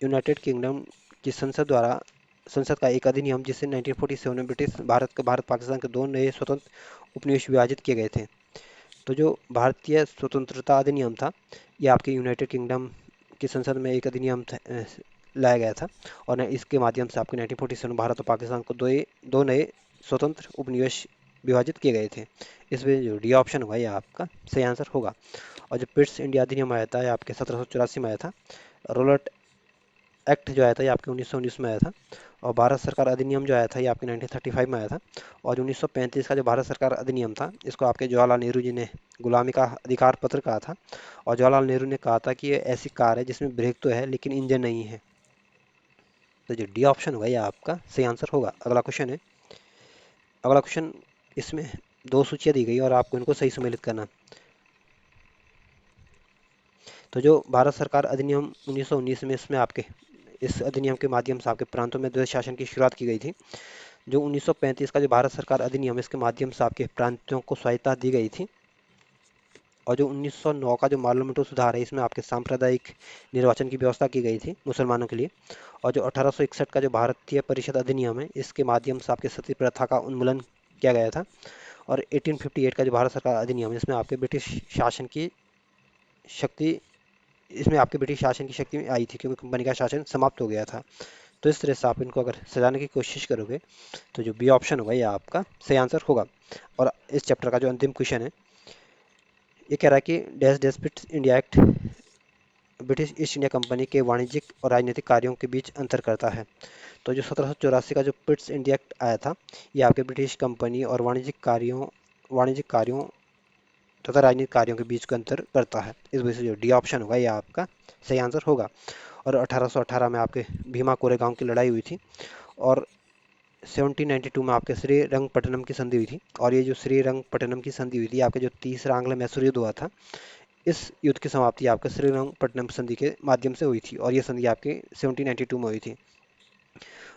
यूनाइटेड किंगडम की संसद का एक अधिनियम, जिसे 1947 में भारत पाकिस्तान के दो नए स्वतंत्र उपनिवेश विभाजित किए गए थे। तो जो भारतीय स्वतंत्रता अधिनियम था, ये आपके यूनाइटेड किंगडम की संसद में एक अधिनियम लाया गया था, और इसके माध्यम से आपके 1947 भारत और पाकिस्तान को दो नए स्वतंत्र उपनिवेश विभाजित किए गए थे। इसमें जो डी ऑप्शन होगा ये आपका सही आंसर होगा। और जो पिट्स इंडिया अधिनियम आया था, ये आपके 1784 में आया था। रोलट एक्ट जो आया था, ये आपके 1919 में आया था। और भारत सरकार अधिनियम जो आया था, ये आपके 1935 में आया था। और जो 1935 का जो भारत सरकार अधिनियम था, इसको आपके जवाहरलाल नेहरू जी ने गुलामी का अधिकार पत्र कहा था। और जवाहरलाल नेहरू ने कहा था कि ये ऐसी कार है जिसमें ब्रेक तो है लेकिन इंजन नहीं है। तो जो डी ऑप्शन होगा ये आपका सही आंसर होगा। अगला क्वेश्चन है। अगला क्वेश्चन, इसमें दो सूचियाँ दी गई और आपको इनको सही सम्मिलित करना। तो जो भारत सरकार अधिनियम 1919 में, इसमें आपके इस अधिनियम के माध्यम से आपके प्रांतों में द्वैध शासन की शुरुआत की गई थी। जो 1935 का जो भारत सरकार अधिनियम है, इसके माध्यम से आपके प्रांतों को स्वायत्तता दी गई थी। और जो 1909 का जो पार्लियामेंट सुधार है, इसमें आपके सांप्रदायिक निर्वाचन की व्यवस्था की गई थी मुसलमानों के लिए। और जो 1861 का जो भारतीय परिषद अधिनियम है, इसके माध्यम से आपके सती प्रथा का उन्मूलन किया गया था। और 1858 का जो भारत सरकार अधिनियम, जिसमें आपके ब्रिटिश शासन की शक्ति इसमें आपके ब्रिटिश शासन की शक्ति आई थी, क्योंकि कंपनी का शासन समाप्त हो गया था। तो इस तरह से आप इनको अगर सजाने की कोशिश करोगे तो जो बी ऑप्शन होगा ये आपका सही आंसर होगा। और इस चैप्टर का जो अंतिम क्वेश्चन है, ये कह रहा है कि dash dash British India act British east India company के वाणिज्यिक और राजनीतिक कार्यों के बीच अंतर करता है। तो जो 1784 का जो ब्रिटिश इंडिया एक्ट आया था, ये आपके ब्रिटिश कंपनी और वाणिज्यिक कार्यों तथा राजनीतिक कार्यों के बीच का अंतर करता है। इस वजह से जो डी ऑप्शन होगा ये आपका सही आंसर होगा। और 1818 में आपके भीमा कोरेगांव की लड़ाई हुई थी। और 1792 में आपके श्रीरंगपट्टनम की संधि हुई थी। और ये जो श्रीरंगपट्टनम की संधि हुई थी, आपके जो तीसरा आंग्ल मैसूर युद्ध हुआ था, इस युद्ध की समाप्ति आपके श्रीरंगपट्टनम संधि के माध्यम से हुई थी। और ये संधि आपके 1792 में हुई थी।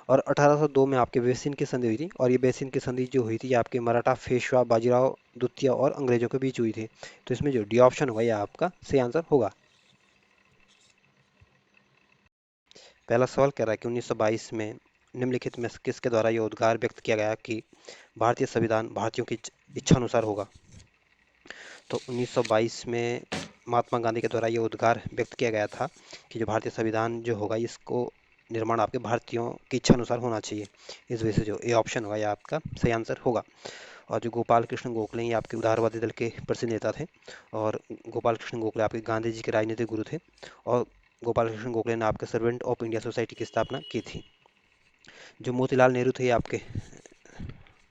और 1802 में आपके बेसिन की संधि हुई थी। और ये बेसिन की संधि जो हुई थी, ये आपके मराठा पेशवा बाजीराव द्वितीय और अंग्रेजों के बीच हुई थी। तो इसमें जो डी ऑप्शन होगा ये आपका सही आंसर होगा। पहला सवाल कह रहा है कि 1922 में निम्नलिखित में से किसके द्वारा यह उद्गार व्यक्त किया गया कि भारतीय संविधान भारतीयों की इच्छा अनुसार होगा। तो 1922 में महात्मा गांधी के द्वारा ये उद्गार व्यक्त किया गया था कि जो भारतीय संविधान जो होगा, इसको निर्माण आपके भारतीयों की इच्छा अनुसार होना चाहिए। इस वजह से जो ए ऑप्शन होगा ये आपका सही आंसर होगा। और जो गोपाल कृष्ण गोखले, ये आपके उदारवादी दल के प्रसिद्ध नेता थे। और गोपाल कृष्ण गोखले आपके गांधी जी के राजनीतिक गुरु थे। और गोपाल कृष्ण गोखले ने आपके सर्वेंट ऑफ इंडिया सोसाइटी की स्थापना की थी। जो मोतीलाल नेहरू थे, ये आपके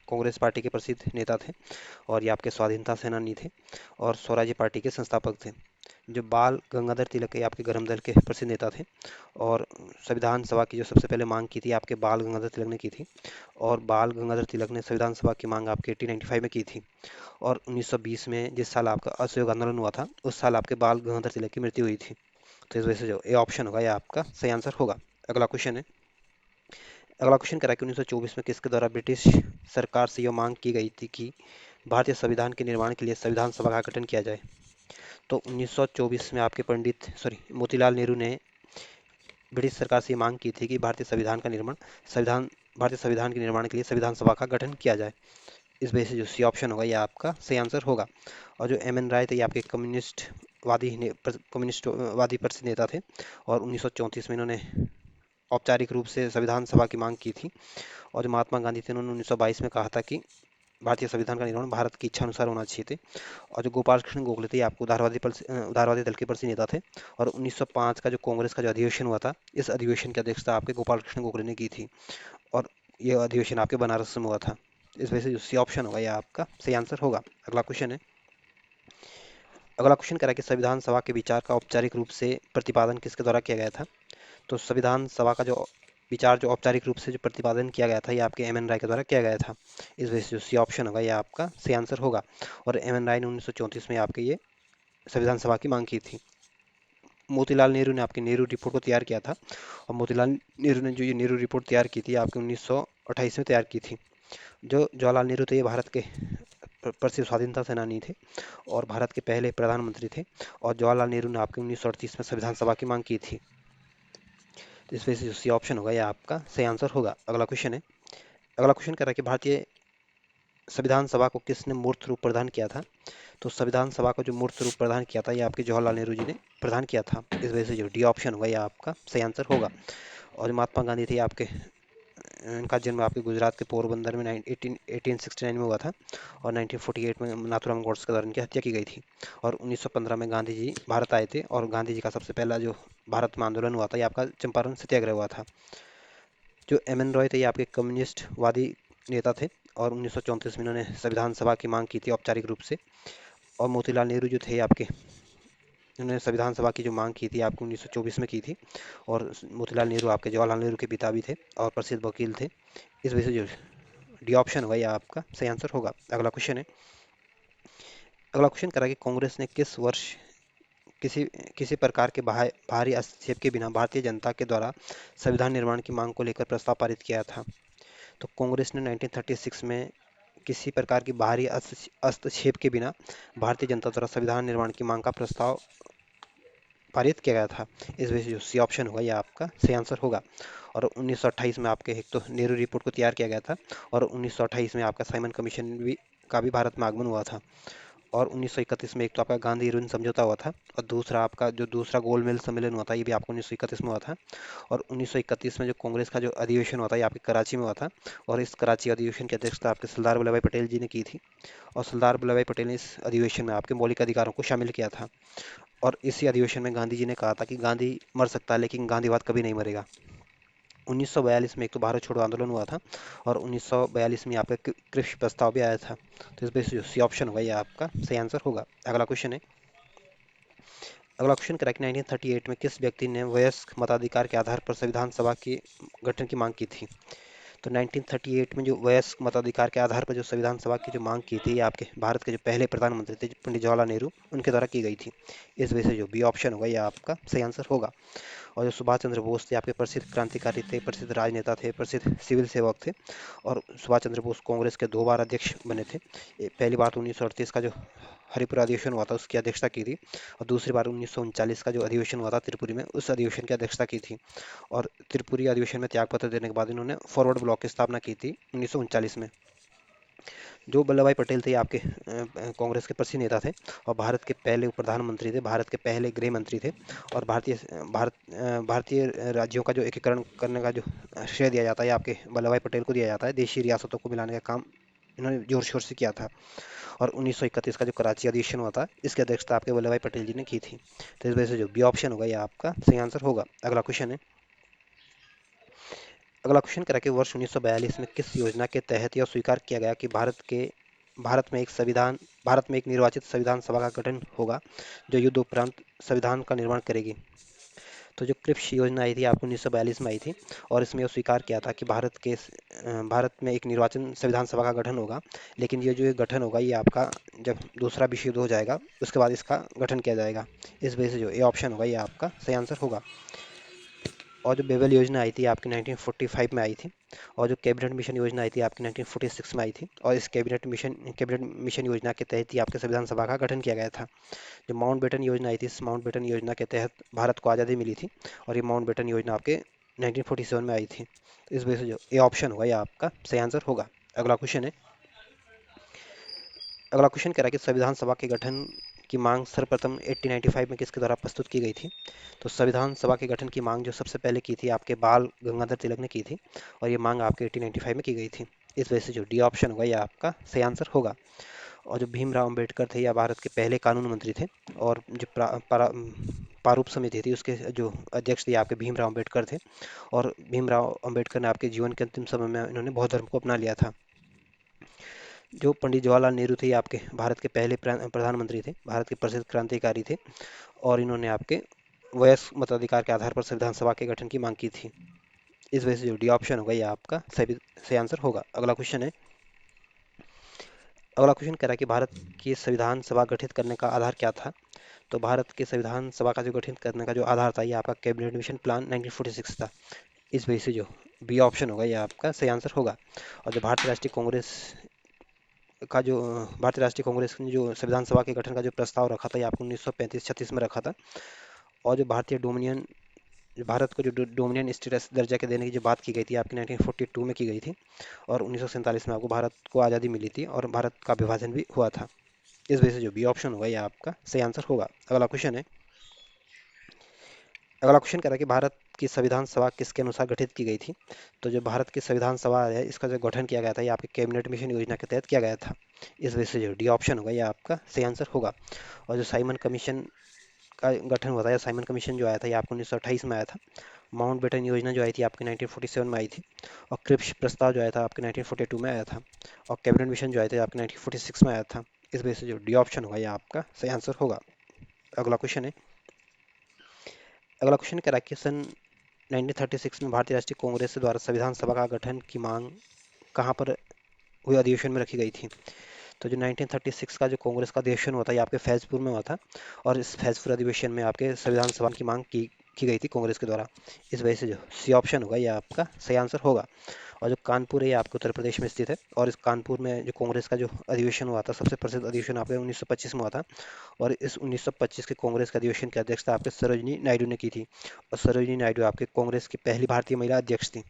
कांग्रेस पार्टी के प्रसिद्ध नेता थे। और ये आपके स्वाधीनता सेनानी थे और स्वराज्य पार्टी के संस्थापक थे। जो बाल गंगाधर तिलक, ये आपके गरम दल के प्रसिद्ध नेता थे। और संविधान सभा की जो सबसे पहले मांग की थी, आपके बाल गंगाधर तिलक ने की थी। और बाल गंगाधर तिलक ने संविधान सभा की मांग आपके 1895 में की थी। और 1920 में जिस साल आपका असहयोग आंदोलन हुआ था, उस साल आपके बाल गंगाधर तिलक की मृत्यु हुई थी। तो इस वजह से जो ए ऑप्शन होगा, यह आपका सही आंसर होगा। अगला क्वेश्चन है। अगला क्वेश्चन कह रहा है कि 1924 में किसके द्वारा ब्रिटिश सरकार से यह मांग की गई थी कि भारतीय संविधान के निर्माण के लिए संविधान सभा का गठन किया जाए। तो 1924 में आपके मोतीलाल नेहरू ने ब्रिटिश सरकार से ये मांग की थी कि संविधान भारतीय संविधान के निर्माण के लिए संविधान सभा का गठन किया जाए। इस वजह से जो सी ऑप्शन होगा, ये आपका सही आंसर होगा। और जो एम एन राय थे, ये आपके कम्युनिस्टवादी प्रसिद्ध नेता थे। और 1934 में इन्होंने औपचारिक रूप से संविधान सभा की मांग की थी। और जो महात्मा गांधी थे, उन्होंने 1922 में कहा था कि भारतीय संविधान का निर्माण भारत की इच्छा अनुसार होना चाहिए थे। और जो गोपाल कृष्ण गोखले थे, ये आपको उदारवादी दल के प्रसिद्ध नेता थे। और 1905 का जो कांग्रेस का जो अधिवेशन हुआ था, इस अधिवेशन की अध्यक्षता आपके गोपाल कृष्ण गोखले ने की थी। और यह अधिवेशन आपके बनारस में हुआ था। इस वजह से जो सी ऑप्शन होगा, यह आपका सही आंसर होगा। अगला क्वेश्चन है। अगला क्वेश्चन कह रहा है कि संविधान सभा के विचार का औपचारिक रूप से प्रतिपादन किसके द्वारा किया गया था। तो संविधान सभा का जो विचार जो औपचारिक रूप से जो प्रतिपादन किया गया था, ये आपके एम एन राय के द्वारा किया गया था। इस वजह से जो सी ऑप्शन होगा, ये आपका सही आंसर होगा। और एम एन राय ने 1934 में आपके ये संविधान सभा की मांग की थी। मोतीलाल नेहरू ने आपकी नेहरू रिपोर्ट को तैयार किया था। और मोतीलाल नेहरू ने जो ये नेहरू रिपोर्ट तैयार की थी, आपके 1928 में तैयार की थी। जो जवाहरलाल नेहरू थे, ये भारत के प्रसिद्ध स्वाधीनता सेनानी थे और भारत के पहले प्रधानमंत्री थे। और जवाहरलाल नेहरू ने आपके 1938 में संविधान सभा की मांग की थी। तो इस वजह से जो सी ऑप्शन होगा, यह आपका सही आंसर होगा। अगला क्वेश्चन है। अगला क्वेश्चन कह रहा है कि भारतीय संविधान सभा को किसने मूर्त रूप प्रदान किया था। तो संविधान सभा को जो मूर्त रूप प्रदान किया था, ये आपके जवाहरलाल नेहरू जी ने प्रदान किया था। इस वजह से जो डी ऑप्शन होगा, यह आपका सही आंसर होगा। और महात्मा गांधी थे आपके, इनका जन्म आपके गुजरात के पोरबंदर में 1869 में हुआ था। और 1948 में नाथूराम गोड्से के द्वारा इनकी हत्या की गई थी। और 1915 में गांधी जी भारत आए थे। और गांधी जी का सबसे पहला जो भारत में आंदोलन हुआ था, ये आपका चंपारण सत्याग्रह हुआ था। जो एम एन रॉय थे, ये आपके कम्युनिस्टवादी नेता थे। और 1934 में इन्होंने संविधान सभा की मांग की थी औपचारिक रूप से। और मोतीलाल नेहरू जो थे आपके, उन्होंने संविधान सभा की जो मांग की थी, आपको 1924 में की थी। और मोतीलाल नेहरू आपके जवाहरलाल नेहरू के पिता भी थे और प्रसिद्ध वकील थे। इस वजह से जो डी ऑप्शन होगा, यह आपका सही आंसर होगा। अगला क्वेश्चन है। अगला क्वेश्चन करा कि कांग्रेस ने किस वर्ष किसी किसी प्रकार के बाहरी हस्तक्षेप के बिना भारतीय जनता के द्वारा संविधान निर्माण की मांग को लेकर प्रस्ताव पारित किया था। तो कांग्रेस ने 1936 में किसी प्रकार की बाहरी हस्तक्षेप के बिना भारतीय जनता द्वारा संविधान निर्माण की मांग का प्रस्ताव पारित किया गया था। इस वजह से जो सी ऑप्शन होगा, यह आपका सही आंसर होगा। और 1928 में आपके एक तो नेहरू रिपोर्ट को तैयार किया गया था, और 1928 में आपका साइमन कमीशन भी का भी भारत में आगमन हुआ था। और 1931 में एक तो आपका गांधी इरविन समझौता हुआ था, और दूसरा आपका जो दूसरा गोलमेज सम्मेलन हुआ था ये भी आपको 1931 में हुआ था। और 1931 में जो कांग्रेस का जो अधिवेशन हुआ था ये आपके कराची में हुआ था, और इस कराची अधिवेशन की अध्यक्षता आपके सरदार वल्लभ भाई पटेल जी ने की थी। और सरदार वल्लभ भाई पटेल ने इस अधिवेशन में आपके मौलिक अधिकारों को शामिल किया था। और इसी अधिवेशन में गांधी जी ने कहा था कि गांधी मर सकता है लेकिन गांधीवाद कभी नहीं मरेगा। 1942 में एक तो भारत छोड़ो आंदोलन हुआ था, और 1942 में आपका कृषि प्रस्ताव भी आया था। तो इस बेस जो सी ऑप्शन होगा ये आपका सही आंसर होगा। अगला क्वेश्चन है। अगला क्वेश्चन करेक्ट 1938 में किस व्यक्ति ने वयस्क मताधिकार के आधार पर संविधान सभा के गठन की मांग की थी? तो 1938 में जो वयस्क मताधिकार के आधार पर जो संविधान सभा की जो मांग की थी ये आपके भारत के जो पहले प्रधानमंत्री थे पंडित जवाहरलाल नेहरू उनके द्वारा की गई थी। इस वजह से जो बी ऑप्शन होगा ये आपका सही आंसर होगा। और जो सुभाष चंद्र बोस थे आपके प्रसिद्ध क्रांतिकारी थे, प्रसिद्ध राजनेता थे, प्रसिद्ध सिविल सेवक थे। और सुभाष चंद्र बोस कांग्रेस के 2 बार अध्यक्ष बने थे। पहली बार तो 1938 का जो हरिपुरा अधिवेशन हुआ था उसकी अध्यक्षता की थी, और दूसरी बार 1939 का जो अधिवेशन हुआ था त्रिपुरी में उस अधिवेशन की अध्यक्षता की थी। और त्रिपुरी अधिवेशन में त्यागपत्र देने के बाद इन्होंने फॉरवर्ड ब्लॉक की स्थापना की थी 1939 में। जो वल्लभ भाई पटेल थे आपके कांग्रेस के प्रसिद्ध नेता थे, और भारत के पहले प्रधानमंत्री थे, भारत के पहले गृह मंत्री थे। और भारतीय राज्यों का जो एकीकरण करने का जो श्रेय दिया जाता है आपके वल्लभ भाई पटेल को दिया जाता है। देशी रियासतों को मिलाने का काम इन्होंने जोर शोर से किया था। और 1931 का जो कराची अधिवेशन हुआ था इसकी अध्यक्षता आपके वल्लभ भाई पटेल जी ने की थी। तो इस वजह से जो बी ऑप्शन होगा ये आपका सही आंसर होगा। अगला क्वेश्चन है। अगला क्वेश्चन कह रहा है कि वर्ष 1942 में किस योजना के तहत यह स्वीकार किया गया कि भारत में एक निर्वाचित संविधान सभा का गठन होगा जो युद्ध उपरांत संविधान का निर्माण करेगी? तो जो क्रिप्स योजना आई थी आपको 1942 में आई थी, और इसमें यह स्वीकार किया था कि भारत में एक निर्वाचन संविधान सभा का गठन होगा। लेकिन ये जो ये गठन होगा ये आपका जब दूसरा विश्व युद्ध हो जाएगा उसके बाद इसका गठन किया जाएगा। इस वजह से जो ये ऑप्शन होगा ये आपका सही आंसर होगा। और जो बेबल योजना आई थी आपकी 1945 में आई थी, और जो कैबिनेट मिशन योजना आई थी आपकी 1946 में आई थी। और इस कैबिनेट मिशन योजना के तहत ही आपके संविधान सभा का गठन किया गया था। जो माउंटबेटन योजना आई थी इस माउंटबेटन योजना के तहत भारत को आज़ादी मिली थी, और ये माउंटबेटन योजना आपके 1947 में आई थी। तो इस वजह से जो ये ऑप्शन होगा ये आपका सही आंसर होगा। अगला क्वेश्चन है। अगला क्वेश्चन कह रहा है कि संविधान सभा के गठन की मांग सर्वप्रथम 1895 में किसके द्वारा प्रस्तुत की गई थी? तो संविधान सभा के गठन की मांग जो सबसे पहले की थी आपके बाल गंगाधर तिलक ने की थी, और ये मांग आपके 1895 में की गई थी। इस वजह से जो डी ऑप्शन होगा ये आपका सही आंसर होगा। और जो भीमराव अंबेडकर थे या भारत के पहले कानून मंत्री थे, और जो प्रारूप समिति थी उसके जो अध्यक्ष थे आपके भीमराव अंबेडकर थे। और भीमराव अंबेडकर ने आपके जीवन के अंतिम समय में इन्होंने बौद्ध धर्म को अपना लिया था। जो पंडित जवाहरलाल नेहरू थे आपके भारत के पहले प्रधानमंत्री थे, भारत के प्रसिद्ध क्रांतिकारी थे। और इन्होंने आपके वयस्क मताधिकार के आधार पर संविधान सभा के गठन की मांग की थी। इस वजह से जो डी ऑप्शन होगा ये आपका सही आंसर होगा। अगला क्वेश्चन है। अगला क्वेश्चन कह रहा है कि भारत की संविधान सभा गठित करने का आधार क्या था? तो भारत के संविधान सभा का जो गठित करने का जो आधार था ये आपका कैबिनेट मिशन प्लान 1946 था। इस वजह से जो बी ऑप्शन होगा ये आपका सही आंसर होगा। और जो भारतीय राष्ट्रीय कांग्रेस ने जो संविधान सभा के गठन का जो प्रस्ताव रखा था ये आपको 1935-36 में रखा था। और जो भारत को जो डोमिनियन स्टेटस दर्जा के देने की जो बात की गई थी आपकी 1942 में की गई थी। और 1947 में आपको भारत को आज़ादी मिली थी और भारत का विभाजन भी हुआ था। इस वजह से जो बी ऑप्शन होगा ये आपका सही आंसर होगा। अगला क्वेश्चन है। अगला क्वेश्चन कह रहा है कि भारत की संविधान सभा किसके अनुसार गठित की गई थी? तो जो भारत की संविधान सभा है इसका जो गठन किया गया था ये आपके कैबिनेट मिशन योजना के तहत किया गया था। इस वजह से जो डी ऑप्शन होगा ये आपका सही आंसर होगा। और जो साइमन कमीशन का गठन हुआ था या साइमन कमीशन जो आया था ये आपको 1928 में आया था। माउंटबेटन योजना जो आई थी आपकी 1947 में आई थी। और क्रिप्स प्रस्ताव जो आया था आपके 1942 में आया था। और कैबिनेट मिशन जो आए थे आपके 1946 में आया था। इस वजह से जो डी ऑप्शन होगा ये आपका सही आंसर होगा। अगला क्वेश्चन है। अगला क्वेश्चन कह रहा है कि सन 1936 में भारतीय राष्ट्रीय कांग्रेस द्वारा संविधान सभा का गठन की मांग कहाँ पर हुए अधिवेशन में रखी गई थी? तो जो 1936 का जो कांग्रेस का अधिवेशन हुआ था ये आपके फैजपुर में हुआ था। और इस फैजपुर अधिवेशन में आपके संविधान सभा की मांग की गई थी कांग्रेस के द्वारा। इस वजह से जो सी ऑप्शन होगा ये आपका सही आंसर होगा। और जो कानपुर है ये आपके उत्तर प्रदेश में स्थित है। और इस कानपुर में जो कांग्रेस का जो अधिवेशन हुआ था, सबसे प्रसिद्ध अधिवेशन आपके 1925 में हुआ था। और इस 1925 के कांग्रेस के अधिवेशन की अध्यक्षता आपके सरोजिनी नायडू ने की थी। और सरोजिनी नायडू आपके कांग्रेस की पहली भारतीय महिला अध्यक्ष थी।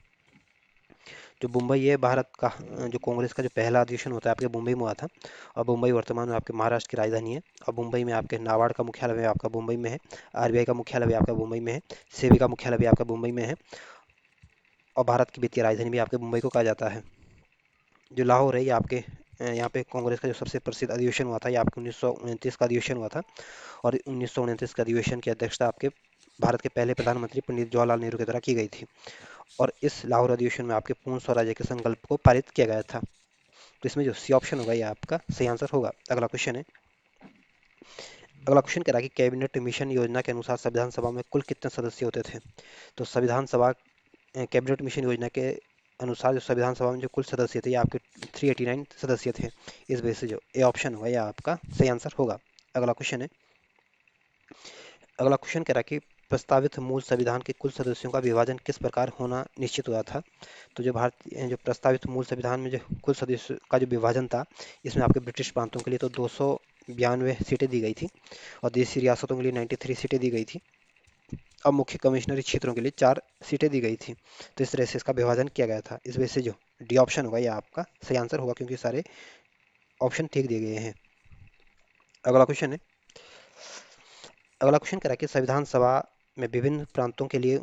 जो मुंबई है भारत का, जो कांग्रेस का जो पहला अधिवेशन होता है आपके मुंबई में हुआ था। और मुंबई वर्तमान में आपके महाराष्ट्र की राजधानी है। और मुंबई में आपके नाबार्ड का मुख्यालय भी आपका मुंबई में है। आरबीआई का मुख्यालय भी आपका मुंबई में है। सेबी का मुख्यालय भी आपका मुंबई में है। और भारत की वित्तीय राजधानी भी आपके मुंबई को कहा जाता है। जो लाहौर है ये आपके यहाँ पे कांग्रेस का जो सबसे प्रसिद्ध अधिवेशन हुआ था ये आपके 1929 का अधिवेशन हुआ था। और 1929 के अधिवेशन की अध्यक्षता आपके भारत के पहले प्रधानमंत्री पंडित जवाहरलाल नेहरू के द्वारा की गई थी। और इस लाहौर अधिवेशन में आपके पूर्ण स्वराज्य के संकल्प को पारित किया गया था। तो इसमें जो सी ऑप्शन होगा ये आपका सही आंसर होगा। अगला क्वेश्चन है। अगला क्वेश्चन कह रहा है कि कैबिनेट मिशन योजना के अनुसार संविधान सभा में कुल कितने सदस्य होते थे। तो संविधान सभा कैबिनेट मिशन योजना के अनुसार जो संविधान सभा में जो कुल सदस्य थे ये आपके 389 सदस्य थे। इस वजह से जो ए ऑप्शन होगा यह आपका सही आंसर होगा। अगला क्वेश्चन है। अगला क्वेश्चन कह रहा है कि प्रस्तावित मूल संविधान के कुल सदस्यों का विभाजन किस प्रकार होना निश्चित हुआ था। तो जो भारतीय जो प्रस्तावित मूल संविधान में जो कुल सदस्यों का जो विभाजन था, इसमें आपके ब्रिटिश प्रांतों के लिए तो 292 सीटें दी गई थी। और देशी रियासतों के लिए 93 सीटें दी गई थी। अब मुख्य कमिश्नरी क्षेत्रों के लिए 4 सीटें दी गई थी। तो इस तरह से इसका विभाजन किया गया था। इस वजह से जो डी ऑप्शन होगा यह आपका सही आंसर होगा, क्योंकि सारे ऑप्शन ठीक दिए गए हैं। अगला क्वेश्चन है। अगला क्वेश्चन कह रहा है कि संविधान सभा में विभिन्न प्रांतों के लिए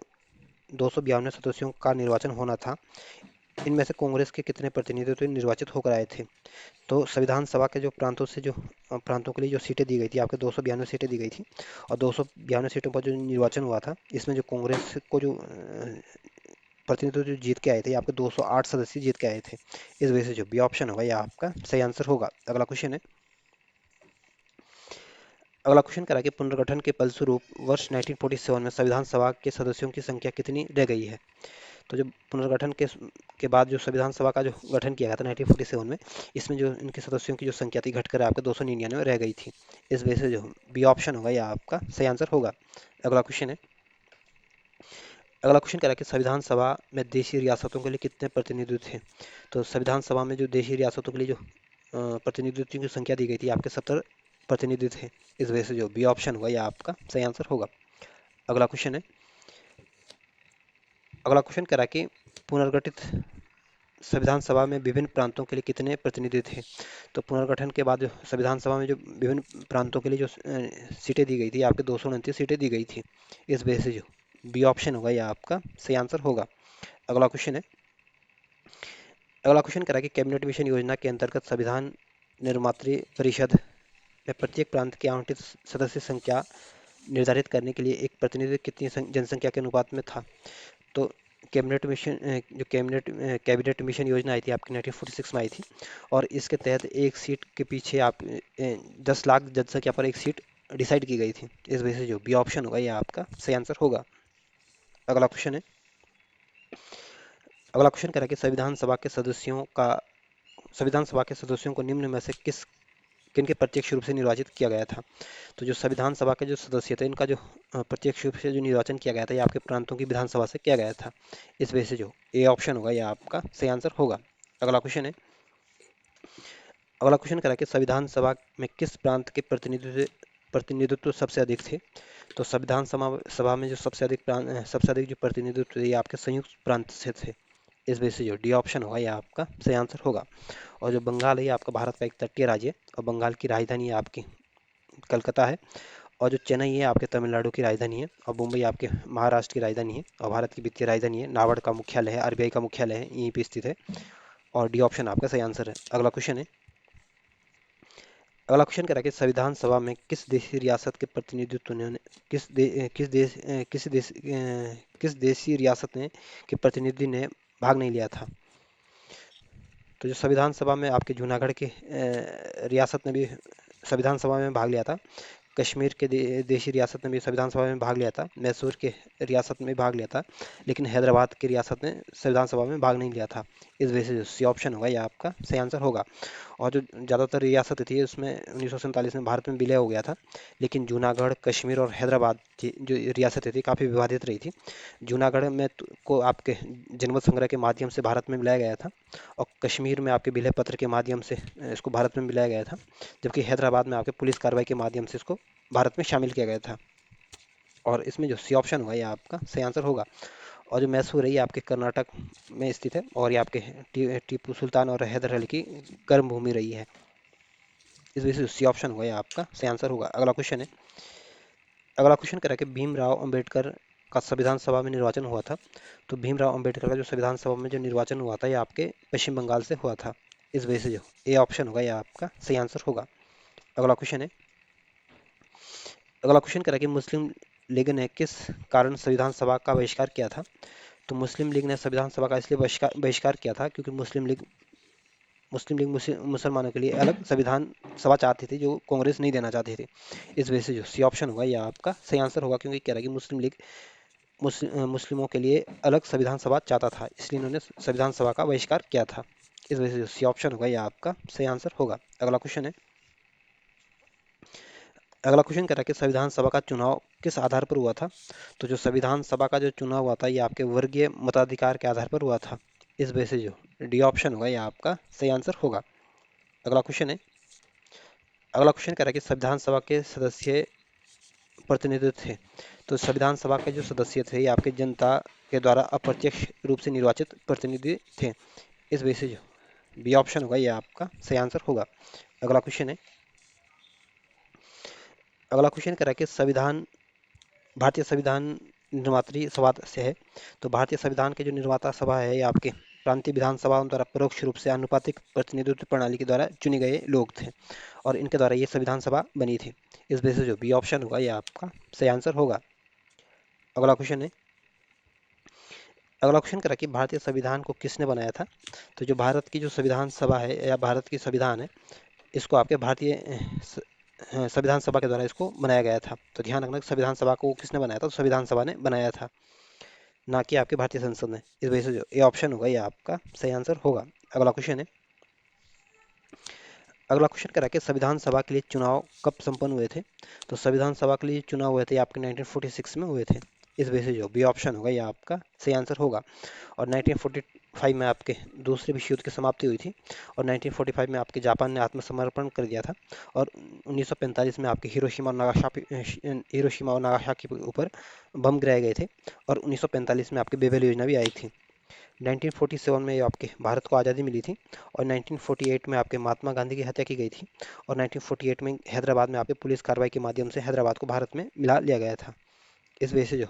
292 सदस्यों का निर्वाचन होना था। इनमें से कांग्रेस के कितने प्रतिनिधि तो निर्वाचित होकर आए थे। तो संविधान सभा के जो प्रांतों से जो प्रांतों के लिए जो सीटें दी गई थी आपके 292 सीटें दी गई थी। और 292 सीटों पर जो निर्वाचन हुआ था, इसमें जो कांग्रेस को जो प्रतिनिधित्व जो जीत के आए थे, ये आपके 208 सदस्य जीत के आए थे। इस वजह से जो बी ऑप्शन होगा यह आपका सही आंसर होगा। अगला क्वेश्चन है। अगला क्वेश्चन करा कि पुनर्गठन के फलस्वरूप वर्ष 1947 में संविधान सभा के सदस्यों की संख्या कितनी रह गई है। तो जब पुनर्गठन के बाद जो संविधान सभा का जो गठन किया गया था 1947 में, इसमें जो इनके सदस्यों की जो संख्या थी घटकर आपके 299 रह गई थी। इस वजह से जो बी ऑप्शन होगा यह आपका सही आंसर होगा। अगला क्वेश्चन है। अगला क्वेश्चन कह रहा है कि संविधान सभा में देशी रियासतों के लिए कितने प्रतिनिधि थे। तो संविधान सभा में जो देशी रियासतों के लिए जो प्रतिनिधित्व की संख्या दी गई थी आपके 70 प्रतिनिधि थे। इस वजह से जो बी ऑप्शन होगा यह आपका सही आंसर होगा। अगला क्वेश्चन है। अगला क्वेश्चन कह रहा है कि पुनर्गठित संविधान सभा में विभिन्न प्रांतों के लिए कितने प्रतिनिधि थे। तो पुनर्गठन के बाद जो संविधान सभा में जो विभिन्न प्रांतों के लिए जो सीटें दी गई थी आपके 229 सीटें दी गई थी। इस वजह से जो बी ऑप्शन होगा यह आपका सही आंसर होगा। अगला क्वेश्चन है। अगला क्वेश्चन कह रहा है कि कैबिनेट मिशन योजना के अंतर्गत संविधान निर्मात्री परिषद में प्रत्येक प्रांत की आवंटित सदस्य संख्या निर्धारित करने के लिए एक प्रतिनिधि कितनी जनसंख्या के अनुपात में था। तो कैबिनेट मिशन जो कैबिनेट मिशन योजना आई थी आपकी 1946 में आई थी। और इसके तहत एक सीट के पीछे आप 10 लाख जनसंख्या पर एक सीट डिसाइड की गई थी। इस वजह से जो बी ऑप्शन होगा यह आपका सही आंसर होगा। अगला क्वेश्चन है। अगला क्वेश्चन कह रहा है कि संविधान सभा के सदस्यों को निम्न में से किन के प्रत्यक्ष रूप से निर्वाचित किया गया था। तो जो संविधान सभा के जो सदस्य थे इनका जो प्रत्यक्ष रूप से जो निर्वाचन किया गया था ये आपके प्रांतों की विधानसभा से किया गया था। इस वजह से जो ए ऑप्शन होगा यह आपका सही आंसर होगा। अगला क्वेश्चन है। अगला क्वेश्चन करा कि संविधान सभा में किस प्रांत के प्रतिनिधित्व सबसे अधिक थे। तो संविधान सभा में जो सबसे अधिक जो प्रतिनिधित्व थे ये आपके संयुक्त प्रांत से थे। इस वजह से जो डी ऑप्शन होगा यह आपका सही आंसर होगा। और जो बंगाल है ये आपका भारत का एक तटीय राज्य है। और बंगाल की राजधानी है आपकी कलकत्ता है। और जो चेन्नई है आपके तमिलनाडु की राजधानी है। और मुंबई आपके महाराष्ट्र की राजधानी है और भारत की वित्तीय राजधानी है। नाबार्ड का मुख्यालय है, आरबीआई का मुख्यालय है, यहीं पे स्थित है। और डी ऑप्शन आपका सही आंसर है। अगला क्वेश्चन है। अगला क्वेश्चन कह रहा है कि संविधान सभा में किस देशी रियासत के प्रतिनिधित्व ने किस देशी रियासत ने के प्रतिनिधि ने भाग नहीं लिया था। तो जो संविधान सभा में आपके जूनागढ़ के रियासत ने भी संविधान सभा में भाग लिया था। कश्मीर के देशी रियासत ने भी संविधान सभा में भाग लिया था। मैसूर के रियासत में भाग लिया था। लेकिन हैदराबाद की रियासत ने संविधान सभा में भाग नहीं लिया था। इस वजह से सी ऑप्शन होगा यह आपका सही आंसर होगा। और जो ज़्यादातर रियासत थी उसमें 1947 में भारत में विलय हो गया था। लेकिन जूनागढ़, कश्मीर और हैदराबाद जो रियासतें थी काफ़ी विवादित रही थी। जूनागढ़ में को आपके जनमत संग्रह के माध्यम से भारत में मिलाया गया था, और कश्मीर में आपके विलय पत्र के माध्यम से इसको भारत में मिलाया गया था, जबकि हैदराबाद में आपके पुलिस कार्रवाई के माध्यम से इसको भारत में शामिल किया गया था। और इसमें जो सी ऑप्शन होगा ये आपका सही आंसर होगा। और जो मैसूर है ये आपके कर्नाटक में स्थित है, और ये आपके टीपू सुल्तान और हैदर अली की कर्म भूमि रही है। इस वजह से सी ऑप्शन होगा ये आपका सही आंसर होगा। अगला क्वेश्चन है, अगला क्वेश्चन कह रहा है कि भीमराव अंबेडकर का संविधान सभा में निर्वाचन हुआ था। तो भीमराव अंबेडकर का जो संविधान सभा में जो निर्वाचन हुआ था ये आपके पश्चिम बंगाल से हुआ था। इस वजह से जो ए ऑप्शन होगा ये आपका सही आंसर होगा। अगला क्वेश्चन है, अगला क्वेश्चन कह रहा है कि मुस्लिम लीग ने किस कारण संविधान सभा का बहिष्कार किया था। तो मुस्लिम लीग ने संविधान सभा का इसलिए बहिष्कार बहिष्कार किया था क्योंकि मुस्लिम लीग मुसलमानों के लिए अलग संविधान सभा चाहती थी जो कांग्रेस नहीं देना चाहती थी। इस वजह से जो सी ऑप्शन होगा यह आपका सही आंसर होगा, क्योंकि कह रहा है कि मुस्लिम लीग मुस्लिमों के लिए अलग संविधान सभा चाहता था, इसलिए इन्होंने संविधान सभा का बहिष्कार किया था। इस वजह से जो सी ऑप्शन होगा यह आपका सही आंसर होगा। अगला क्वेश्चन है, अगला क्वेश्चन कह रहा है कि संविधान सभा का चुनाव किस आधार पर हुआ था। तो जो संविधान सभा का जो चुनाव हुआ था ये आपके वर्गीय मताधिकार के आधार पर हुआ था। इस वजह से जो डी ऑप्शन होगा यह आपका सही आंसर होगा। अगला क्वेश्चन है, अगला क्वेश्चन कह रहा है कि संविधान सभा के सदस्य प्रतिनिधि थे। तो संविधान सभा के जो सदस्य थे ये आपके जनता के द्वारा अप्रत्यक्ष रूप से निर्वाचित प्रतिनिधि थे। इस वजह से जो बी ऑप्शन होगा ये आपका सही आंसर होगा। अगला क्वेश्चन है, अगला क्वेश्चन कह रहा है कि संविधान भारतीय संविधान निर्मात्री सभा से है। तो भारतीय संविधान के जो निर्माता सभा है ये आपके प्रांतीय विधानसभाओं द्वारा परोक्ष रूप से आनुपातिक प्रतिनिधित्व प्रणाली के द्वारा चुने गए लोग थे, और इनके द्वारा ये संविधान सभा बनी थी। इस वजह से जो बी ऑप्शन होगा ये आपका सही आंसर होगा। अगला क्वेश्चन है, अगला क्वेश्चन करा कि भारतीय संविधान को किसने बनाया था। तो जो भारत की जो संविधान सभा है या भारत की संविधान है इसको आपके भारतीय संविधान सभा के द्वारा इसको बनाया गया था। तो ध्यान रखना कि संविधान सभा को किसने बनाया था, तो संविधान सभा ने बनाया था, ना कि आपके भारतीय संसद ने। इस वजह से जो ए ऑप्शन होगा ये आपका सही आंसर होगा। अगला क्वेश्चन है, अगला क्वेश्चन कह रहा है कि संविधान सभा के लिए चुनाव कब संपन्न हुए थे। तो संविधान सभा के लिए चुनाव हुए थे आपके 1946 में हुए थे। इस वजह से जो बी ऑप्शन होगा ये आपका सही आंसर होगा। और 1945 में आपके दूसरे विश्व युद्ध की समाप्ति हुई थी, और 1945 में आपके जापान ने आत्मसमर्पण कर दिया था, और 1945 में आपके हिरोशिमा और नागासाकी के ऊपर बम गिराए गए थे, और 1945 में आपकी बेबल योजना भी आई थी। 1947 में आपके भारत को आज़ादी मिली थी, और 1948 में आपके महात्मा गांधी की हत्या की गई थी, और 1948 में हैदराबाद में आपके पुलिस कार्रवाई के माध्यम से हैदराबाद को भारत में मिला लिया गया था। इस वजह से जो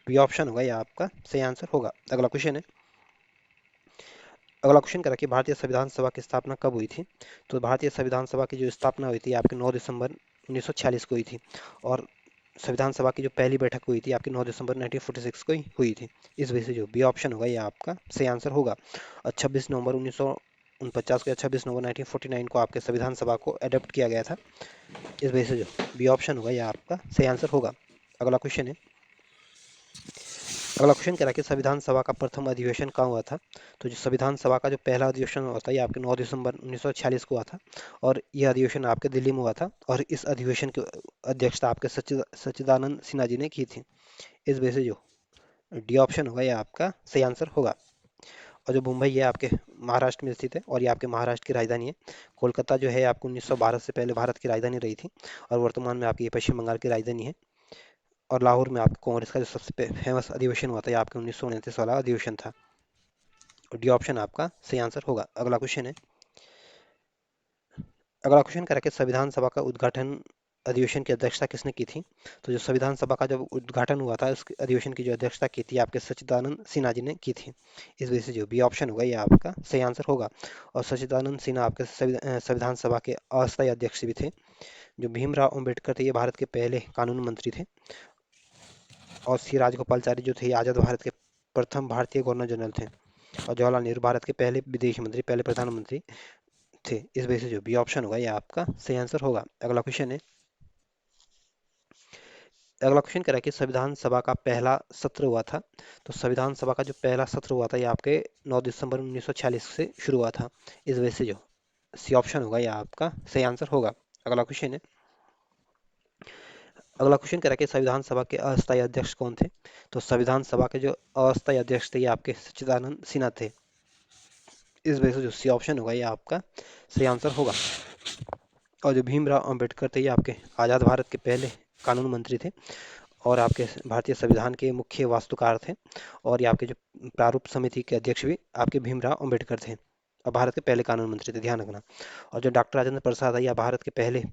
बी ऑप्शन होगा ये आपका सही आंसर होगा। अगला क्वेश्चन है, अगला क्वेश्चन करा कि भारतीय संविधान सभा की स्थापना कब हुई थी। तो भारतीय संविधान सभा की जो स्थापना हुई थी आपके 9 दिसंबर 1946 को हुई थी, और संविधान सभा की जो पहली बैठक हुई थी आपकी 9 दिसंबर 1946 को ही हुई थी। इस वजह से जो बी ऑप्शन होगा ये आपका सही आंसर होगा। और 26 नवंबर 1949 को या 26 नवंबर 1949 को आपके संविधान सभा को अडॉप्ट किया गया था। इस वजह से जो बी ऑप्शन होगा ये आपका सही आंसर होगा। अगला क्वेश्चन है, अगला क्वेश्चन कह रहा है कि संविधान सभा का प्रथम अधिवेशन कहाँ हुआ था। तो जो संविधान सभा का जो पहला अधिवेशन हुआ था ये आपके 9 दिसंबर 1946 को हुआ था, और यह अधिवेशन आपके दिल्ली में हुआ था, और इस अधिवेशन की अध्यक्षता आपके सच्चिदानंद सिन्हा जी ने की थी। इस वजह से जो डी ऑप्शन होगा ये आपका सही आंसर होगा। और जो मुंबई है आपके महाराष्ट्र में स्थित है, और ये आपके महाराष्ट्र की राजधानी है। कोलकाता जो है आपको 1912 से पहले भारत की राजधानी रही थी, और वर्तमान में आपकी ये पश्चिम बंगाल की राजधानी है। और लाहौर में आपके कांग्रेस का जो सबसे फेमस अधिवेशन हुआ था ये आपके 1929 वाला अधिवेशन था। डी ऑप्शन आपका सही आंसर होगा। अगला क्वेश्चन है, अगला क्वेश्चन कह रहा है कि संविधान सभा का उद्घाटन अधिवेशन की अध्यक्षता किसने की थी। तो जो संविधान सभा का जब उद्घाटन हुआ था उस अधिवेशन की जो अध्यक्षता की थी आपके सच्चिदानंद सिन्हा जी ने की थी। इस वजह से जो बी ऑप्शन होगा ये आपका सही आंसर होगा। और सच्चिदानंद सिन्हा आपके संविधान सभा के अस्थायी अध्यक्ष भी थे। जो भीमराव अम्बेडकर थे ये भारत के पहले कानून मंत्री थे, और सी राजगोपालचारी जो थे ये आज़ाद भारत के प्रथम भारतीय गवर्नर जनरल थे, और जवाहरलाल नेहरू भारत के पहले विदेश मंत्री, पहले प्रधानमंत्री थे। इस वजह से जो बी ऑप्शन होगा ये आपका सही आंसर होगा। अगला क्वेश्चन है, अगला क्वेश्चन कह रहा है कि संविधान सभा का पहला सत्र हुआ था। तो संविधान सभा का जो पहला सत्र हुआ था ये आपके 9 दिसंबर 1946 से शुरू हुआ था। इस वजह से जो सी ऑप्शन होगा यह आपका सही आंसर होगा। अगला क्वेश्चन है, अगला क्वेश्चन कह रहा है कि संविधान सभा के अस्थायी अध्यक्ष कौन थे? तो संविधान सभा के जो अस्थायी अध्यक्ष थे ये आपके सच्चिदानंद सिन्हा थे। इस वजह से जो सी ऑप्शन होगा ये आपका सही आंसर होगा। और जो भीमराव अंबेडकर थे ये आपके आज़ाद भारत के पहले कानून मंत्री थे और आपके भारतीय संविधान के मुख्य वास्तुकार थे। और ये आपके जो प्रारूप समिति के अध्यक्ष भी आपके भीमराव अंबेडकर थे और भारत के पहले कानून मंत्री थे, ध्यान रखना। और जो डॉक्टर राजेंद्र प्रसाद है यह भारत के पहले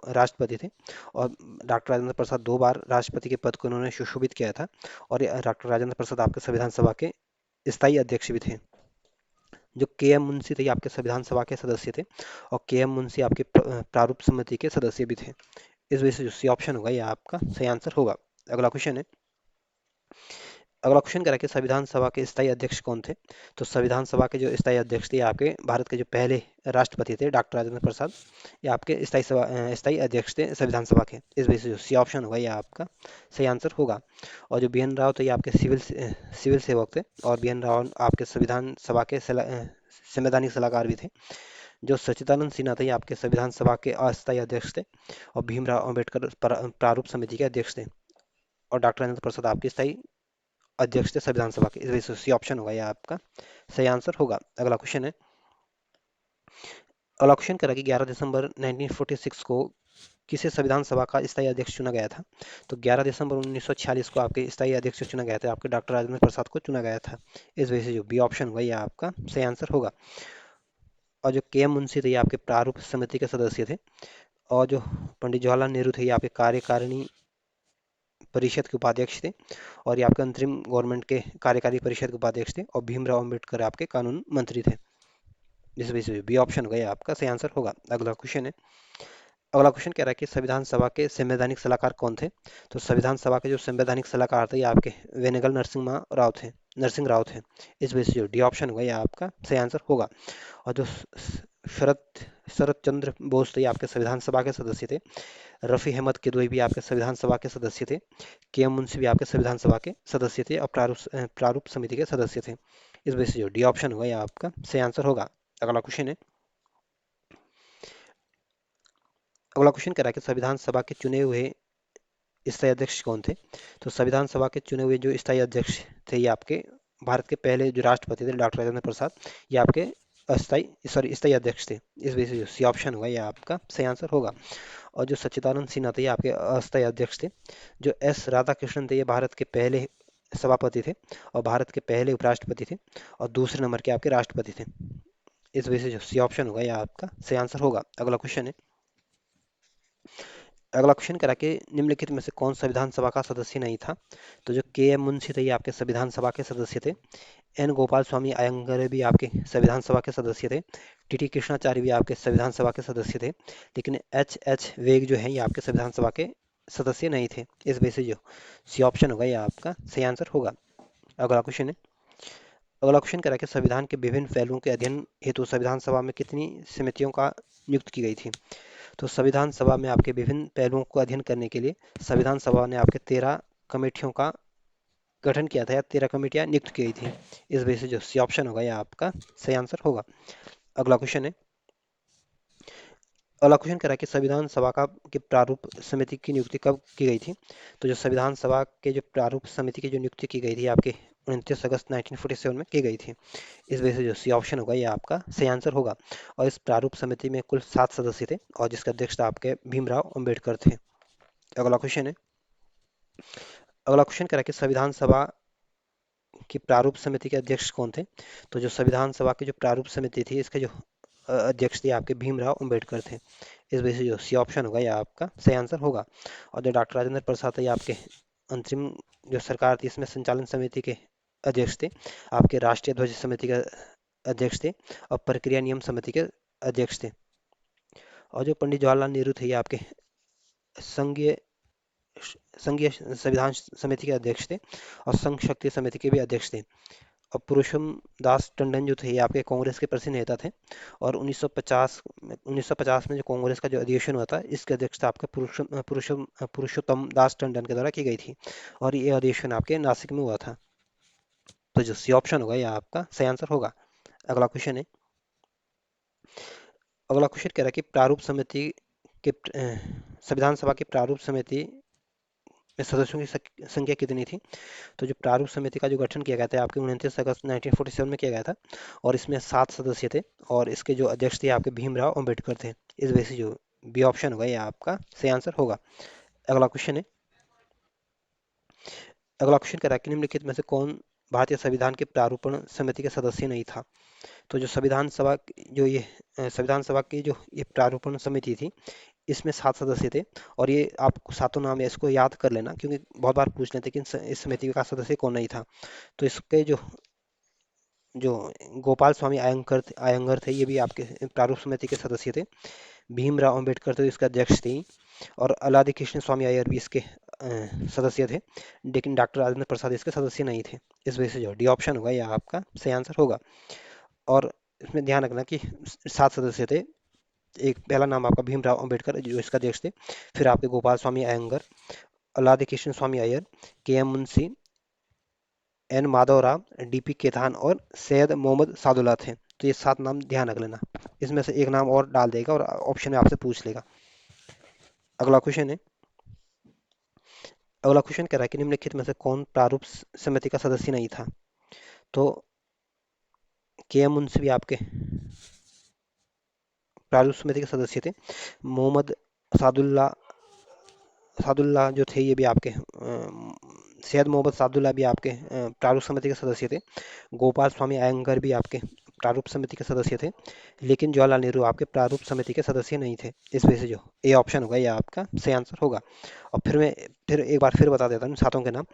राष्ट्रपति थे और डॉक्टर राजेंद्र प्रसाद 2 बार राष्ट्रपति के पद को उन्होंने सुशोभित किया था। और डॉक्टर राजेंद्र प्रसाद आपके संविधान सभा के स्थायी अध्यक्ष भी थे। जो के एम मुंशी थे ये आपके संविधान सभा के सदस्य थे और के एम मुंशी आपके प्रारूप समिति के सदस्य भी थे। इस वजह से जो सी ऑप्शन होगा ये आपका सही आंसर होगा। अगला क्वेश्चन है, अगला क्वेश्चन कह रहा है कि संविधान सभा के स्थायी अध्यक्ष कौन थे? तो संविधान सभा के जो स्थायी अध्यक्ष थे आपके भारत के जो पहले राष्ट्रपति थे डॉक्टर राजेंद्र प्रसाद, ये आपके स्थायी अध्यक्ष थे संविधान सभा के। इस वजह से जो सी ऑप्शन होगा ये आपका सही आंसर होगा। और जो बी एन राव थे ये आपके सिविल सेवक थे और बी एन राव आपके संविधान सभा के संवैधानिक सलाहकार भी थे। जो सच्चिदानंद सिन्हा थे ये आपके संविधान सभा के अस्थायी अध्यक्ष थे और भीमराव अंबेडकर प्रारूप समिति के अध्यक्ष थे और डॉक्टर राजेंद्र प्रसाद आपके स्थायी अध्यक्ष थे संविधान सभा के। इस वजह से सी ऑप्शन होगा यह आपका सही आंसर होगा। अगला क्वेश्चन है, अगला क्वेश्चन करा कि 11 दिसंबर 1946 को किसे संविधान सभा का स्थायी अध्यक्ष चुना गया था? तो 11 दिसंबर 1946 को आपके स्थायी अध्यक्ष चुना गया था, आपके डॉक्टर राजेंद्र प्रसाद को चुना गया था। इस वजह से जो बी ऑप्शन होगा यह आपका सही आंसर होगा। और जो के एम मुंशी थे ये आपके प्रारूप समिति के सदस्य थे और जो पंडित जवाहरलाल नेहरू थे ये आपके कार्यकारिणी परिषद के उपाध्यक्ष थे और ये आपके अंतरिम गवर्नमेंट के कार्यकारी परिषद के उपाध्यक्ष थे और भीमराव अंबेडकर आपके कानून मंत्री थे। जिस वजह से बी ऑप्शन हो गया आपका सही आंसर होगा। अगला क्वेश्चन है, अगला क्वेश्चन कह रहा है कि संविधान सभा के संवैधानिक सलाहकार कौन थे? तो संविधान सभा के जो संवैधानिक सलाहकार थे ये आपके वेनेगल नरसिंह राव थे। इस वजह से जो डी ऑप्शन होगा ये आपका सही आंसर होगा। और जो शरद शरद चंद्र बोस थे ये आपके संविधान सभा के सदस्य थे। रफ़ी अहमद किदवई भी आपके संविधान सभा के सदस्य थे। के एम मुंशी भी आपके संविधान सभा के सदस्य थे और प्रारूप समिति के सदस्य थे। इस वजह से जो डी ऑप्शन होगा यह आपका सही आंसर होगा। अगला क्वेश्चन है, अगला क्वेश्चन कह रहा है कि संविधान सभा के चुने हुए स्थायी अध्यक्ष कौन थे? तो संविधान सभा के चुने हुए जो स्थायी अध्यक्ष थे ये आपके भारत के पहले जो राष्ट्रपति थे डॉक्टर राजेंद्र प्रसाद, ये आपके स्थायी अध्यक्ष थे। इस वजह से जो सी ऑप्शन होगा यह आपका सही आंसर होगा। और जो सच्चिदानंद सिन्हा थे ये आपके अस्थायी अध्यक्ष थे। जो एस राधाकृष्णन थे ये भारत के पहले सभापति थे और भारत के पहले उपराष्ट्रपति थे और दूसरे नंबर के आपके राष्ट्रपति थे। इस वजह से जो सी ऑप्शन होगा यह आपका सही आंसर होगा। अगला क्वेश्चन है, अगला क्वेश्चन करा कि निम्नलिखित में से कौन संविधान सभा का सदस्य नहीं था? तो जो के एम मुंशी थे ये आपके संविधान सभा के सदस्य थे। एन गोपाल स्वामी अयंगार भी आपके संविधान सभा के सदस्य थे। टी टी कृष्णाचार्य भी आपके संविधान सभा के सदस्य थे। लेकिन एच एच वेग जो है ये आपके संविधान सभा के सदस्य नहीं थे। इस वजह से जो सी ऑप्शन होगा ये आपका सही आंसर होगा। अगला क्वेश्चन है, अगला क्वेश्चन करा कि संविधान के विभिन्न पहलुओं के अध्ययन हेतु संविधान सभा में कितनी समितियों का नियुक्त की गई थी? तो संविधान सभा में आपके विभिन्न पहलुओं को अध्ययन करने के लिए संविधान सभा ने आपके 13 कमेटियों का गठन किया था या 13 कमेटियां नियुक्त की गई थी। इस वजह से जो सी ऑप्शन होगा यह आपका सही आंसर होगा। अगला क्वेश्चन है, अगला क्वेश्चन कह रहा है कि संविधान सभा का के प्रारूप समिति की नियुक्ति कब की गई थी? तो जो संविधान सभा के जो प्रारूप समिति की जो नियुक्ति की गई थी आपके 29 अगस्त 1947 में की गई थी। इस वजह से जो सी ऑप्शन होगा ये आपका सही आंसर होगा। और इस प्रारूप समिति में कुल 7 सदस्य थे और जिसके अध्यक्ष आपके भीमराव अंबेडकर थे। अगला क्वेश्चन है, अगला क्वेश्चन कह रहा है कि संविधान सभा की प्रारूप समिति के अध्यक्ष कौन थे? तो जो संविधान सभा की जो प्रारूप समिति थी इसके जो अध्यक्ष थे आपके भीमराव अंबेडकर थे। इस वजह से जो सी ऑप्शन होगा यह आपका सही आंसर होगा। और जो डॉक्टर राजेंद्र प्रसाद थे ये आपके अंतरिम जो सरकार थी इसमें संचालन समिति के अध्यक्ष थे, आपके राष्ट्रीय ध्वज समिति के अध्यक्ष थे और प्रक्रिया नियम समिति के अध्यक्ष थे। और जो पंडित जवाहरलाल नेहरू थे ये आपके संघीय संघीय संविधान समिति के अध्यक्ष थे और संघ शक्ति समिति के भी अध्यक्ष थे। और पुरुषोत्तम दास टंडन जो थे ये आपके कांग्रेस के प्रसिद्ध नेता थे और 1950 में जो कांग्रेस का जो अधिवेशन हुआ था इसके अध्यक्षता आपके पुरुषोत्तम दास टंडन के द्वारा की गई थी और ये अधिवेशन आपके नासिक में हुआ था। तो जो सी ऑप्शन होगा यह आपका सही आंसर होगा। अगला क्वेश्चन है, अगला क्वेश्चन कह रहा है कि प्रारूप समिति के संविधान सभा की प्रारूप समिति में सदस्यों की संख्या कितनी थी? तो जो प्रारूप समिति का जो गठन किया गया था आपके 29 अगस्त 1947 में किया गया था और इसमें 7 सदस्य थे और इसके जो अध्यक्ष थे आपके भीमराव अंबेडकर थे। इस वजह से जो बी ऑप्शन होगा ये आपका सही आंसर होगा। अगला क्वेश्चन है, अगला क्वेश्चन कह रहा है कि निम्नलिखित में से कौन भारतीय संविधान के प्रारूपण समिति के सदस्य नहीं था? तो जो संविधान सभा जो ये संविधान सभा की जो ये प्रारूपण समिति थी इसमें 7 सदस्य थे और ये आप सातों नाम है इसको याद कर लेना क्योंकि बहुत बार पूछ लेते हैं कि इस समिति का सदस्य कौन नहीं था। तो इसके जो जो गोपाल स्वामी आयंगर थे ये भी आपके प्रारूप समिति के सदस्य थे। भीमराव अंबेडकर तो इसके अध्यक्ष थे और अलादि कृष्ण स्वामी अय्यर भी इसके सदस्य थे, लेकिन डॉक्टर राजेंद्र प्रसाद इसके सदस्य नहीं थे। इस वजह से जो डी ऑप्शन होगा यह आपका सही आंसर होगा। और इसमें ध्यान रखना कि 7 सदस्य थे। एक पहला नाम आपका भीमराव अंबेडकर जो इसका अध्यक्ष थे, फिर आपके गोपाल स्वामी अयंगर, अलादि कृष्ण स्वामी अय्यर, के एम मुंशी, एन माधवराव, डीपी केतान और सैयद मोहम्मद सादुल्ला थे। तो ये 7 नाम ध्यान रख लेना, इसमें से एक नाम और डाल देगा और ऑप्शन में आपसे पूछ लेगा। अगला क्वेश्चन है, अगला क्वेश्चन कह रहा है कि निम्नलिखित में से कौन प्रारूप समिति का सदस्य नहीं था? तो के एम मुंशी भी आपके प्रारूप समिति के सदस्य थे। मोहम्मद सादुल्ला सादुल्ला जो थे ये भी आपके सैयद मोहम्मद सादुल्ला भी आपके प्रारूप समिति के सदस्य थे। गोपाल स्वामी अयंगर भी आपके प्रारूप समिति के सदस्य थे, लेकिन जवाहरलाल नेहरू आपके प्रारूप समिति के सदस्य नहीं थे। इस वजह से जो ए ऑप्शन होगा यह आपका सही आंसर होगा। और फिर एक बार फिर बता देता हूँ सातों के नाम।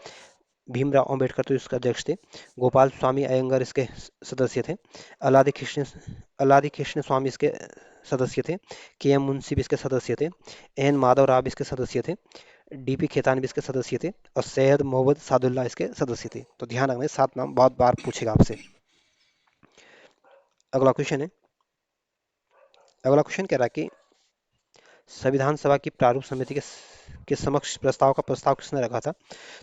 भीमराव अंबेडकर तो इसके अध्यक्ष थे, गोपाल स्वामी अयंगर इसके सदस्य थे, अलादि कृष्ण अलादि कृष्ण स्वामी इसके सदस्य थे, के एम मुंशी भी इसके सदस्य थे, एन माधव राव इसके सदस्य थे, डीपी खेतान भी इसके सदस्य थे और सैयद मोहम्मद सादुल्ला इसके सदस्य थे। तो ध्यान रखना 7 नाम बहुत बार पूछेगा आपसे। अगला क्वेश्चन है, अगला क्वेश्चन कह रहा है कि संविधान सभा की प्रारूप समिति के समक्ष प्रस्ताव का प्रस्ताव किसने रखा था?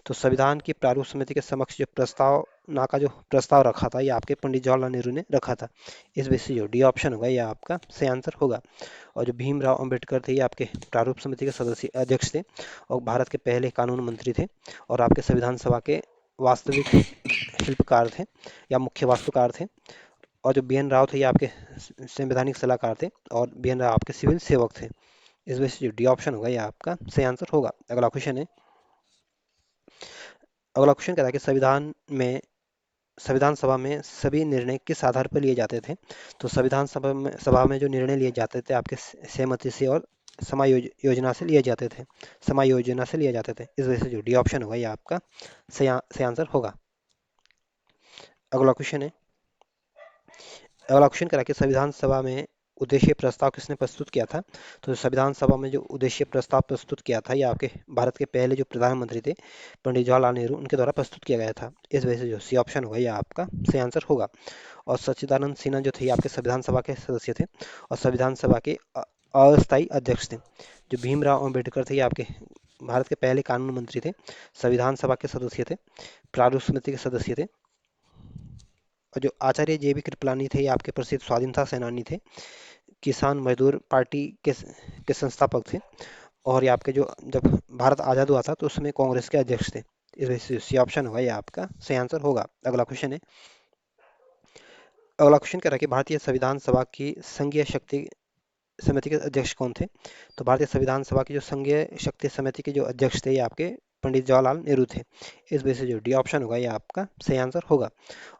तो संविधान की प्रारूप समिति के समक्ष जो प्रस्तावना का जो प्रस्ताव रखा था ये आपके पंडित जवाहरलाल नेहरू ने रखा था। इस वजह से जो डी ऑप्शन होगा ये आपका सही आंसर होगा। और जो भीमराव अंबेडकर थे ये आपके प्रारूप समिति के सदस्य अध्यक्ष थे और भारत के पहले कानून मंत्री थे और आपके संविधान सभा के वास्तविक शिल्पकार थे या मुख्य वास्तुकार थे। और जो बी एन राव थे ये आपके संवैधानिक सलाहकार थे और बी एन राव आपके सिविल सेवक थे। इस वजह से जो डी ऑप्शन होगा ये आपका सही आंसर होगा। अगला क्वेश्चन है, अगला क्वेश्चन कह रहा है कि संविधान सभा में सभी निर्णय किस आधार पर लिए जाते थे? तो संविधान सभा में जो निर्णय लिए जाते थे आपके सहमति से और योजना से लिए जाते थे, समायोजना से लिए जाते थे। इस वजह से जो डी ऑप्शन होगा ये आपका सही आंसर होगा। अगला क्वेश्चन है, अगला क्वेश्चन करा कि संविधान सभा में उद्देश्य प्रस्ताव किसने प्रस्तुत किया था? तो संविधान सभा में जो उद्देश्य प्रस्ताव प्रस्तुत किया था ये आपके भारत के पहले जो प्रधानमंत्री थे पंडित जवाहरलाल नेहरू उनके द्वारा प्रस्तुत किया गया था। इस वजह से जो सी ऑप्शन होगा ये आपका सही आंसर होगा। और सच्चिदानंद सिन्हा जो थे ये आपके संविधान सभा के सदस्य थे और संविधान सभा के अस्थायी अध्यक्ष थे। जो भीमराव अम्बेडकर थे ये आपके भारत के पहले कानून मंत्री थे, संविधान सभा के सदस्य थे, प्रारूप समिति के सदस्य थे। और जो आचार्य जे बी कृपलानी थे ये आपके प्रसिद्ध स्वाधीनता सेनानी थे, किसान मजदूर पार्टी के संस्थापक थे और ये आपके जो जब भारत आज़ाद हुआ था तो उसमें कांग्रेस के अध्यक्ष थे। इस वजह से सी ऑप्शन होगा ये आपका सही आंसर होगा। अगला क्वेश्चन है, अगला क्वेश्चन कह रहा है कि भारतीय संविधान सभा की संघीय शक्ति समिति के अध्यक्ष कौन थे? तो भारतीय संविधान सभा की जो संघीय शक्ति समिति के जो अध्यक्ष थे ये आपके पंडित जवाहरलाल नेहरू थे। इस वजह से जो डी ऑप्शन होगा ये आपका सही आंसर होगा।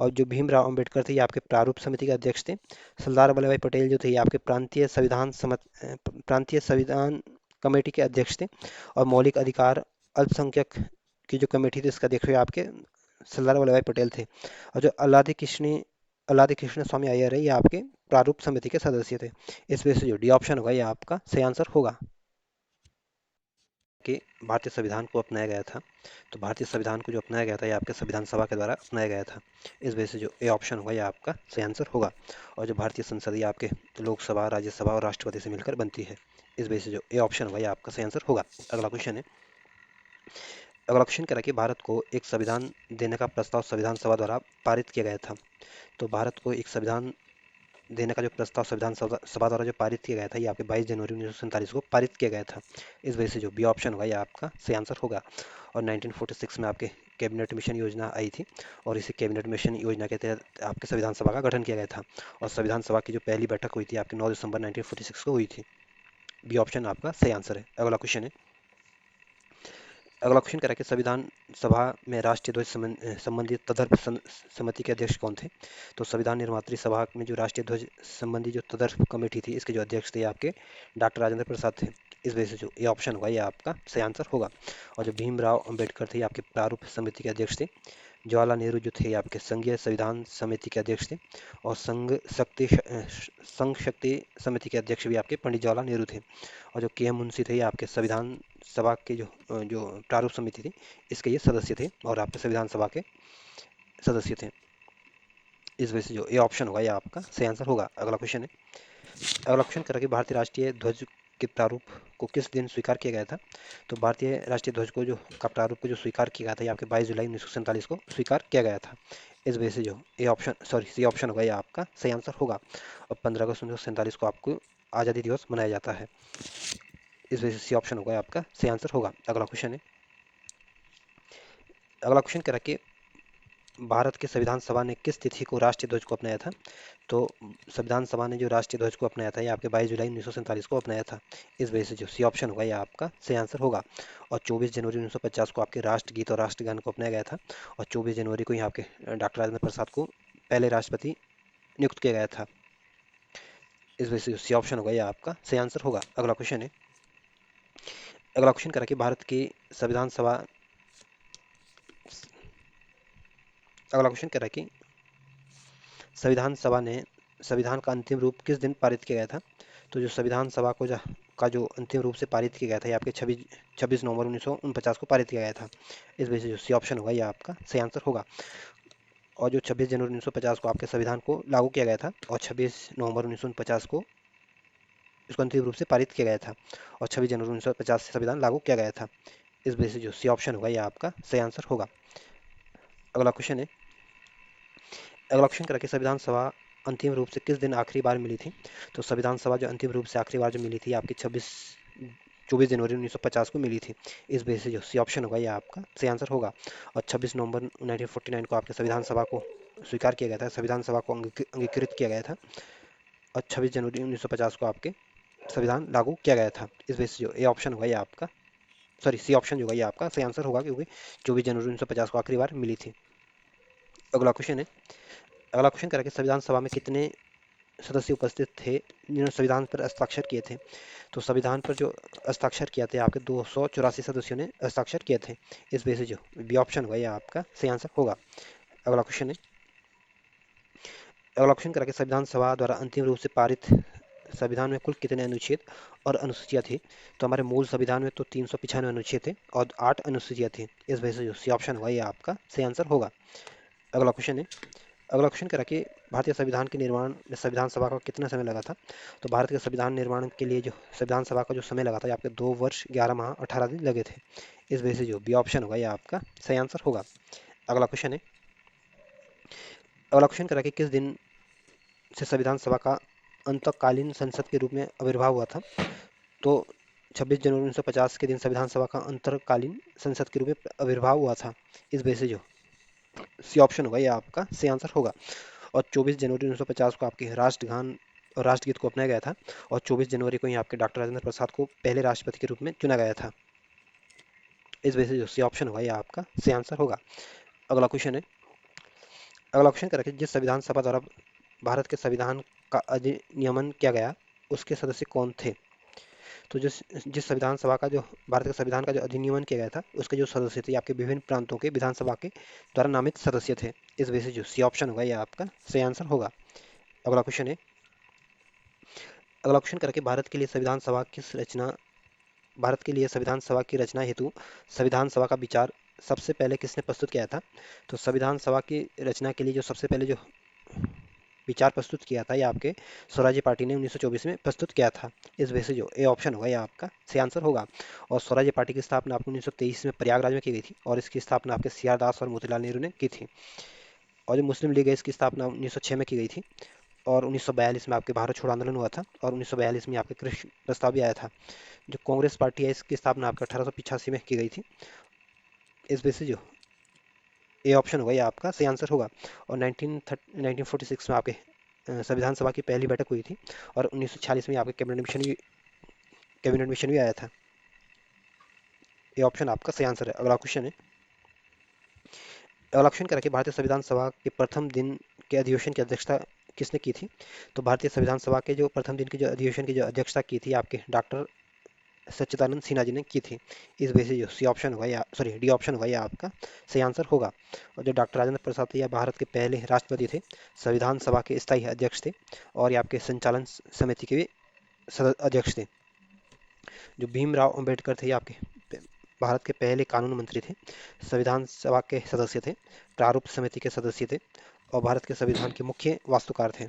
और जो भीमराव अंबेडकर थे ये आपके प्रारूप समिति के अध्यक्ष थे। सरदार वल्लभ भाई पटेल जो थे ये आपके प्रांतीय संविधान कमेटी के अध्यक्ष थे और मौलिक अधिकार अल्पसंख्यक की जो कमेटी थी इसका अध्यक्ष आपके सरदार वल्लभ भाई पटेल थे। और जो अल्लादी कृष्ण स्वामी अय्यर है ये आपके प्रारूप समिति के सदस्य थे। इस वजह से जो डी ऑप्शन होगा ये आपका सही आंसर होगा। कि भारतीय संविधान को अपनाया गया था, तो भारतीय संविधान को जो अपनाया गया था ये आपके संविधान सभा के द्वारा अपनाया गया था। इस वजह से जो ए ऑप्शन होगा ये आपका सही आंसर होगा। और जो भारतीय संसद ये आपके लोकसभा, राज्यसभा और राष्ट्रपति से मिलकर बनती है। इस वजह से जो ए ऑप्शन होगा ये आपका सही आंसर होगा। अगला क्वेश्चन है, अगला क्वेश्चन कह रहा है कि भारत को एक संविधान देने का प्रस्ताव संविधान सभा द्वारा पारित किया गया था। तो भारत को एक संविधान देने का जो प्रस्ताव संविधान सभा द्वारा जो पारित किया गया था, ये आपके 22 जनवरी 1947 को पारित किया गया था। इस वजह से जो बी ऑप्शन होगा ये आपका सही आंसर होगा। और 1946 में आपके कैबिनेट मिशन योजना आई थी, और इसी कैबिनेट मिशन योजना के तहत आपके संविधान सभा का गठन किया गया था। और संविधान सभा की जो पहली बैठक हुई थी आपके 9 दिसंबर 1946 को हुई थी। बी ऑप्शन आपका सही आंसर है। अगला क्वेश्चन है, अगला क्वेश्चन करा कि संविधान सभा में राष्ट्रीय ध्वज संबंधी तदर्थ समिति के अध्यक्ष कौन थे? तो संविधान निर्मात्री सभा में जो राष्ट्रीय ध्वज संबंधी जो तदर्थ कमेटी थी, इसके जो अध्यक्ष थे आपके डॉक्टर राजेंद्र प्रसाद थे। इस वजह से जो ये ऑप्शन होगा ये आपका सही आंसर होगा। और जो भीमराव अंबेडकर थे, ये आपके प्रारूप समिति के अध्यक्ष थे। जवाहरलाल नेहरू जो थे आपके संघीय संविधान समिति के अध्यक्ष थे। और संघ शक्ति समिति के अध्यक्ष भी आपके पंडित जवाहरलाल नेहरू थे। और जो के एम मुंशी थे, ये आपके संविधान सभा के जो प्रारूप समिति थी, इसके ये सदस्य थे और आपके संविधान सभा के सदस्य थे। इस वजह से जो ये ऑप्शन होगा ये आपका सही आंसर होगा। अगला क्वेश्चन है, अगला क्वेश्चन करा कि भारतीय राष्ट्रीय ध्वज के प्रारूप को किस दिन स्वीकार किया गया था? तो भारतीय राष्ट्रीय ध्वज को जो का प्रारूप को जो स्वीकार किया गया था, ये आपके 22 जुलाई 1947 को स्वीकार किया गया था। इस वजह से जो ये ऑप्शन सी ऑप्शन होगा ये आपका सही आंसर होगा। और 15 अगस्त 1947 को आपको आज़ादी दिवस मनाया जाता है। इस वजह से सी ऑप्शन होगा आपका सही आंसर होगा। अगला क्वेश्चन है, अगला क्वेश्चन कह रहा है कि भारत के संविधान सभा ने किस तिथि को राष्ट्रीय ध्वज को अपनाया था? तो संविधान सभा ने जो राष्ट्रीय ध्वज को अपनाया था, ये आपके 22 जुलाई 1947 को अपनाया था। इस वजह से जो सी ऑप्शन होगा ये आपका सही आंसर होगा। और 24 जनवरी 1950 को आपके राष्ट्रगीत और राष्ट्रगान को अपनाया गया था। और 24 जनवरी को ही आपके डॉक्टर राजेंद्र प्रसाद को पहले राष्ट्रपति नियुक्त किया गया था। इस वजह से जो सी ऑप्शन होगा ये आपका सही आंसर होगा। अगला क्वेश्चन है, अगला क्वेश्चन करा कि भारत की संविधान सभा, अगला क्वेश्चन कह रहा है कि संविधान सभा ने संविधान का अंतिम रूप किस दिन पारित किया गया था? तो जो संविधान सभा का जो अंतिम रूप से पारित किया गया था, ये आपके 26 नवंबर 1949 को पारित किया गया था। इस वजह से जो सी ऑप्शन होगा ये आपका सही आंसर होगा। और जो 26 जनवरी 1950 को आपके संविधान को लागू किया गया था, और 26 नवंबर 1949 को इसको अंतिम रूप से पारित किया गया था। और 26 जनवरी 1950 से संविधान लागू किया गया था। इस वजह से जो सी ऑप्शन होगा ये आपका सही आंसर होगा। अगला क्वेश्चन है, अगला क्वेश्चन करा कि संविधान सभा अंतिम रूप से किस दिन आखिरी बार मिली थी? तो संविधान सभा जो अंतिम रूप से आखिरी बार जो मिली थी आपकी 24 जनवरी 1950 को मिली थी। इस वजह से जो सी ऑप्शन होगा ये आपका सही आंसर होगा। और 26 नवंबर 1949 को आपके संविधान सभा को स्वीकार किया गया था, संविधान सभा को अंगीकृत किया गया था। और 26 जनवरी 1950 को आपके संविधान लागू किया गया था। इस वजह से जो ए ऑप्शन होगा ये आपका सी ऑप्शन जो होगा ये आपका सही आंसर होगा, क्योंकि 24 जनवरी 1950 को आखिरी बार मिली थी। अगला क्वेश्चन है, अगला क्वेश्चन करें कि संविधान सभा में कितने सदस्य उपस्थित थे जिन्होंने संविधान पर हस्ताक्षर किए थे? तो संविधान पर जो हस्ताक्षर किए थे आपके 284 सदस्यों ने हस्ताक्षर किए थे। इस वजह से जो बी ऑप्शन होगा ये आपका सही आंसर होगा। अगला क्वेश्चन है, अगला क्वेश्चन करें कि संविधान सभा द्वारा अंतिम रूप से पारित संविधान में कुल कितने अनुच्छेद और अनुसूचियाँ थी? तो हमारे मूल संविधान में तो 395 अनुच्छेद थे और 8 अनुसूचियाँ थी। इस वजह से जो सी ऑप्शन होगा ये आपका सही आंसर होगा। अगला क्वेश्चन है, अगला क्वेश्चन करा कि भारतीय संविधान के निर्माण में संविधान सभा का कितना समय लगा था? तो भारत के संविधान निर्माण के लिए जो संविधान सभा का जो समय लगा था, ये आपके 2 वर्ष 11 माह 18 दिन लगे थे। इस वजह से जो बी ऑप्शन होगा ये आपका सही आंसर होगा। अगला क्वेश्चन है, अगला क्वेश्चन करा कि किस दिन से संविधान सभा का अंतकालीन संसद के रूप में आविर्भाव हुआ था? तो 26 जनवरी 1950 के दिन संविधान सभा का अंतकालीन संसद के रूप में आविर्भाव हुआ था। इस वजह से जो सी ऑप्शन होगा ये आपका सही आंसर होगा। और 24 जनवरी 1950 को आपके राष्ट्रगान और राष्ट्रगीत को अपनाया गया था। और 24 जनवरी को ही आपके डॉक्टर राजेंद्र प्रसाद को पहले राष्ट्रपति के रूप में चुना गया था। इस वजह से जो सी ऑप्शन होगा ये आपका सही आंसर होगा। अगला क्वेश्चन है, अगला क्वेश्चन करें कि जिस संविधान सभा द्वारा भारत के संविधान का अधिनियमन किया गया, उसके सदस्य कौन थे? तो जिस जिस संविधान सभा का जो भारत के संविधान का जो अधिनियमन किया गया था, उसके जो सदस्य थे आपके विभिन्न प्रांतों के विधानसभा के द्वारा नामित सदस्य थे। इस वजह से जो सी ऑप्शन होगा ये आपका सही आंसर होगा। अगला क्वेश्चन है, अगला क्वेश्चन करके भारत के लिए संविधान सभा की रचना हेतु संविधान सभा का विचार सबसे पहले किसने प्रस्तुत किया था? तो संविधान सभा की रचना के लिए जो सबसे पहले जो विचार प्रस्तुत किया था, ये आपके स्वराज्य पार्टी ने 1924 में प्रस्तुत किया था। इस वजह से जो ए ऑप्शन होगा ये आपका सही आंसर होगा। और स्वराज्य पार्टी की स्थापना आपको 1923 में प्रयागराज में की गई थी, और इसकी स्थापना आपके सी आर दास और मोतीलाल नेहरू ने की थी। और जो मुस्लिम लीग है, इसकी स्थापना 1906 में की गई थी। और 1942 में आपके भारत छोड़ो आंदोलन हुआ था, और 1942 में आपके कृषि प्रस्ताव भी आया था। जो कांग्रेस पार्टी है इसकी स्थापना आपके 1885 में की गई थी। इस वजह से जो ए ऑप्शन होगा ये आपका सही आंसर होगा। और 1946 में आपके संविधान सभा की पहली बैठक हुई थी, और 1946 में आपके कैबिनेट मिशन भी आया था। ये ऑप्शन आपका सही आंसर है। अगला क्वेश्चन है, अगला क्वेश्चन क्या है कि भारतीय संविधान सभा के प्रथम दिन के अधिवेशन की अध्यक्षता किसने की थी? तो भारतीय संविधान सभा के जो प्रथम दिन की जो अधिवेशन की जो अध्यक्षता की थी आपके डॉक्टर सच्चिदानंद सिन्हा जी ने की थी। इस वजह से जो सी ऑप्शन होगा या सॉरी डी ऑप्शन होगा या आपका सही आंसर होगा। और जो डॉक्टर राजेंद्र प्रसाद थे, यह भारत के पहले राष्ट्रपति थे, संविधान सभा के स्थायी अध्यक्ष थे, और ये आपके संचालन समिति के भी अध्यक्ष थे। जो भीमराव अंबेडकर थे, ये आपके भारत के पहले कानून मंत्री थे, संविधान सभा के सदस्य थे, प्रारूप समिति के सदस्य थे, और भारत के संविधान के मुख्य वास्तुकार थे।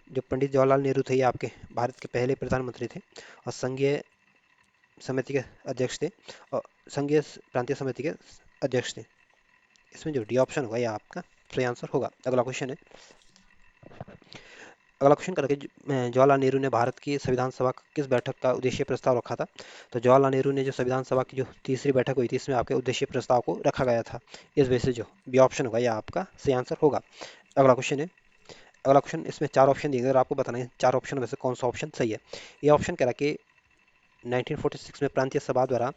जो पंडित जवाहरलाल नेहरू थे, ये आपके भारत के पहले प्रधानमंत्री थे, और संघीय समिति के अध्यक्ष थे, और संघीय प्रांतीय समिति के अध्यक्ष थे। इसमें जो डी ऑप्शन होगा यह आपका सही आंसर होगा। अगला क्वेश्चन है, अगला क्वेश्चन करके जवाहरलाल नेहरू ने भारत की संविधान सभा किस बैठक का उद्देश्य प्रस्ताव रखा था? तो जवाहरलाल नेहरू ने जो संविधान सभा की जो तीसरी बैठक हुई थी, इसमें आपके उद्देश्य प्रस्ताव को रखा गया था। इस वजह से जो बी ऑप्शन होगा यह आपका सही आंसर होगा। अगला क्वेश्चन है, अगला क्वेश्चन, इसमें चार ऑप्शन दिए गए और आपको बताना है चार ऑप्शन में से कौन सा ऑप्शन सही है। ये ऑप्शन कह रहा है कि 1946 में प्रांतीय सभा द्वारा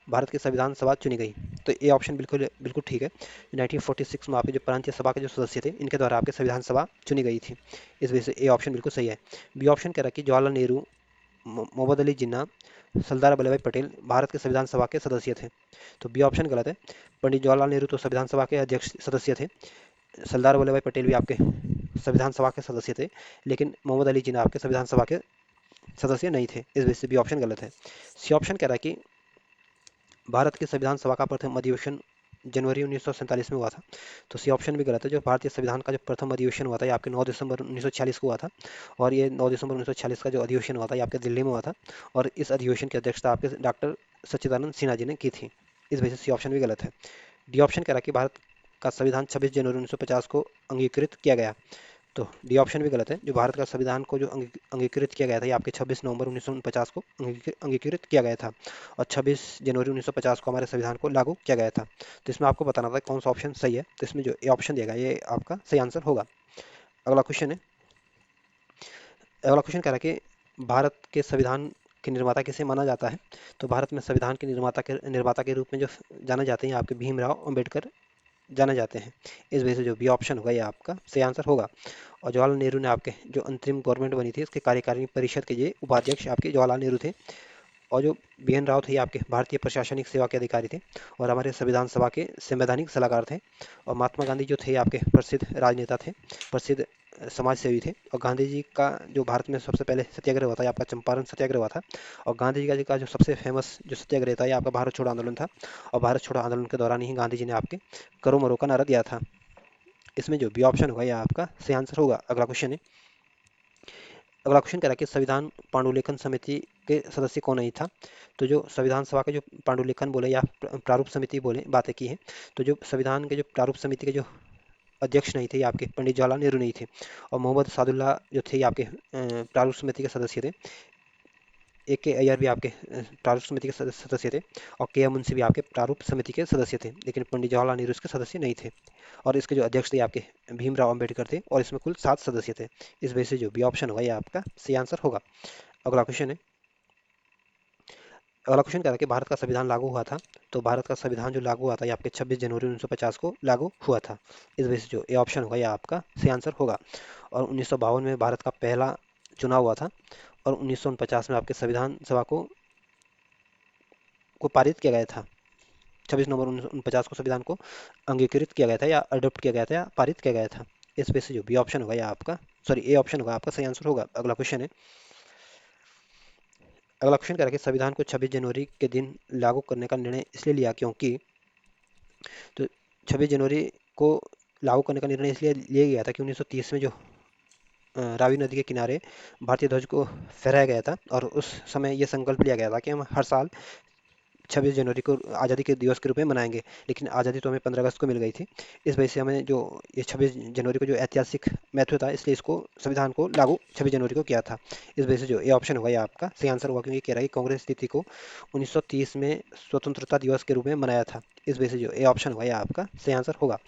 भारत की संविधान सभा चुनी गई। तो ये ऑप्शन बिल्कुल बिल्कुल ठीक है। 1946 में आपके जो प्रांतीय सभा के जो सदस्य थे, इनके द्वारा आपके संविधान सभा चुनी गई थी। इस वजह से ए ऑप्शन बिल्कुल सही है। बी ऑप्शन कह रहा है कि जवाहरलाल नेहरू, मोहम्मद अली जिन्ना, सरदार वल्लभ भाई पटेल भारत के संविधान सभा के सदस्य थे। तो बी ऑप्शन गलत है। पंडित जवाहरलाल नेहरू तो संविधान सभा के अध्यक्ष सदस्य थे, सरदार वल्लभ भाई पटेल भी आपके संविधान सभा के सदस्य थे, लेकिन मोहम्मद अली जिन्ना आपके संविधान सभा के सदस्य नहीं थे। इस वजह से बी ऑप्शन गलत है। सी ऑप्शन कह रहा है कि भारत के संविधान सभा का प्रथम अधिवेशन जनवरी 1947 में हुआ था। तो सी ऑप्शन भी गलत है। जो भारतीय संविधान का जो प्रथम अधिवेशन हुआ था, ये आपके 9 दिसंबर 1946 को हुआ था, और ये 9 दिसंबर 1946 का जो अधिवेशन हुआ था, ये आपके दिल्ली में हुआ था, और इस अधिवेशन की अध्यक्षता आपके डॉक्टर सच्चिदानंद सिन्हा जी ने की थी। इस वजह से सी ऑप्शन भी गलत है। डी ऑप्शन कह रहा है कि भारत का संविधान 26 जनवरी 1950 को अंगीकृत किया गया। तो डी ऑप्शन भी गलत है। जो भारत का संविधान को जो अंगीकृत किया गया था, ये आपके 26 नवंबर 1949 को अंगीकृत किया गया था, और 26 जनवरी 1950 को हमारे संविधान को लागू किया गया था। तो इसमें आपको बताना था कौन सा ऑप्शन सही है। तो इसमें जो ए ऑप्शन दिया गया ये आपका सही आंसर होगा। अगला क्वेश्चन है, अगला क्वेश्चन कह रहा है कि भारत के संविधान के निर्माता किसे माना जाता है? तो भारत में संविधान के निर्माता के रूप में जो जाने जाते हैं आपके भीमराव अम्बेडकर जाने जाते हैं। इस वजह से जो बी ऑप्शन होगा ये आपका सही आंसर होगा। और जवाहरलाल नेहरू ने आपके जो अंतरिम गवर्नमेंट बनी थी, इसके कार्यकारिणी परिषद के ये उपाध्यक्ष आपके जवाहरलाल नेहरू थे। और जो बी एन राव थे, ये आपके भारतीय प्रशासनिक सेवा के अधिकारी थे, और हमारे संविधान सभा के संवैधानिक सलाहकार थे। और महात्मा गांधी जो थे आपके प्रसिद्ध राजनेता थे, प्रसिद्ध समाज सेवी थे। और गांधी जी का जो भारत में सबसे पहले सत्याग्रह हुआ था, ये आपका चंपारण सत्याग्रह हुआ था। और गांधी जी का जो सबसे फेमस जो सत्याग्रह था, ये आपका भारत छोड़ो आंदोलन था। और भारत छोड़ो आंदोलन के दौरान ही गांधी जी ने आपके करो मरो का नारा दिया था। इसमें जो बी ऑप्शन होगा यह आपका सही आंसर होगा। अगला क्वेश्चन है, अगला क्वेश्चन कह रहा है कि संविधान पांडुलेखन समिति के सदस्य कौन नहीं था? तो जो संविधान सभा के जो पांडुलेखन बोले या प्रारूप समिति बोले बातें की है, तो जो संविधान के जो प्रारूप समिति के जो अध्यक्ष नहीं थे, ये आपके पंडित जवाहरलाल नेहरू नहीं थे, और मोहम्मद सादुल्ला जो थे ये आपके प्रारूप समिति के सदस्य थे। ए के अय्यर भी आपके प्रारूप समिति के सदस्य थे, और के एम मुंशी भी आपके प्रारूप समिति के सदस्य थे, लेकिन पंडित जवाहरलाल नेहरू इसके सदस्य नहीं थे। और इसके जो अध्यक्ष थे आपके भीमराव अंबेडकर थे, और इसमें कुल 7 सदस्य थे। इस वजह से जो बी ऑप्शन होगा ये आपका सही आंसर होगा। अगला क्वेश्चन है, अगला क्वेश्चन कह रहा है कि भारत का संविधान लागू हुआ था। तो भारत का संविधान जो लागू हुआ था, ये आपके 26 जनवरी 1950 को लागू हुआ था। इस वजह से जो ए ऑप्शन होगा ये आपका सही आंसर होगा। और 1952 में भारत का पहला चुनाव हुआ था, और 1949 में आपके संविधान सभा को पारित किया गया था। 26 नवंबर 1949 को संविधान को अंगीकृत किया गया था, या अडोप्ट किया गया था, या पारित किया गया था। इस वजह से जो बी ऑप्शन होगा ये आपका सॉरी ए ऑप्शन होगा आपका सही आंसर होगा। अगला क्वेश्चन है, अगला क्वेश्चन कह रहा है कि संविधान को 26 जनवरी के दिन लागू करने का निर्णय इसलिए लिया क्योंकि, तो 26 जनवरी को लागू करने का निर्णय इसलिए लिया गया था कि 1930 में जो रावी नदी के किनारे भारतीय ध्वज को फहराया गया था, और उस समय यह संकल्प लिया गया था कि हम हर साल 26 जनवरी को आज़ादी के दिवस के रूप में मनाएंगे, लेकिन आज़ादी तो हमें 15 अगस्त को मिल गई थी। इस वजह से हमें जो ये 26 जनवरी को जो ऐतिहासिक महत्व था, इसलिए इसको संविधान को लागू 26 जनवरी को किया था। इस वजह से जो ए ऑप्शन होगा ये आपका सही आंसर होगा, क्योंकि कह रहा है कि कांग्रेस तिथि को 1930 में स्वतंत्रता दिवस के रूप में मनाया था। इस वजह से जो ए ऑप्शन होगा ये आपका सही आंसर होगा।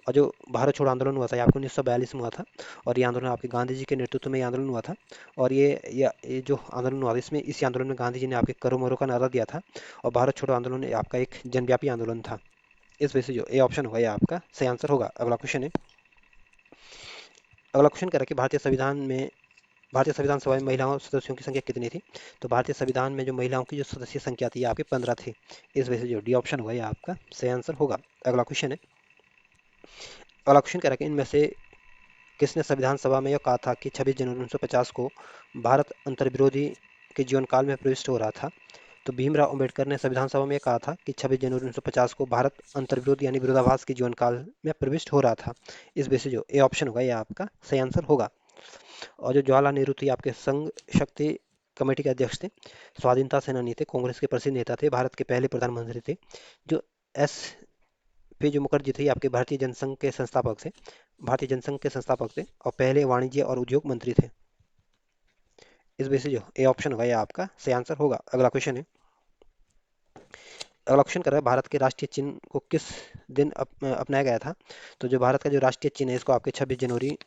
और जो भारत छोड़ो आंदोलन हुआ था ये आपको 1942 में हुआ था, और ये आंदोलन आपके गांधी जी के नेतृत्व में ये आंदोलन हुआ था। और ये जो आंदोलन हुआ था, इसमें इसी आंदोलन में गांधी जी ने आपके करो मरो का नारा दिया था। और भारत छोड़ो आंदोलन ये आपका एक जनव्यापी आंदोलन था। इस वजह से जो ए ऑप्शन होगा ये आपका सही आंसर होगा। अगला क्वेश्चन है। अगला क्वेश्चन कह रहा है कि भारतीय संविधान सभा में महिलाओं सदस्यों की संख्या कितनी थी। तो भारतीय संविधान में जो महिलाओं की जो सदस्य संख्या थी ये आपके 15 थी। इस वजह से जो डी ऑप्शन होगा ये आपका सही आंसर होगा। अगला क्वेश्चन है। अगला क्वेश्चन कह रहा है कि इनमें से किसने संविधान सभा में यह कहा था कि 26 जनवरी 1950 को भारत अंतर्विरोधी के जीवन काल में प्रविष्ट हो रहा था। तो भीमराव अंबेडकर ने संविधान सभा में यह कहा था कि 26 जनवरी 1950 को भारत अंतर्विरोध यानी विरोधाभास के जीवन काल में प्रविष्ट हो रहा था। इस वजह से जो ए ऑप्शन होगा ये आपका सही आंसर होगा। और जो जवाहरलाल नेहरू थे आपके संघ शक्ति कमेटी के अध्यक्ष थे, स्वाधीनता सेनानी थे, कांग्रेस के प्रसिद्ध नेता थे, भारत के पहले प्रधानमंत्री थे। जो एस पी जो मुखर्जी थे ये आपके भारतीय जनसंघ के संस्थापक थे, भारतीय जनसंघ के संस्थापक थे, और पहले वाणिज्य और उद्योग मंत्री थे। इस वजह से जो ए ऑप्शन होगा ये आपका सही आंसर होगा। अगला क्वेश्चन है। अगला क्वेश्चन कर रहा है भारत के राष्ट्रीय चिन्ह को किस दिन अपनाया गया था। तो जो भारत का जो राष्ट्रीय चिन्ह है इसको आपके 26 जनवरी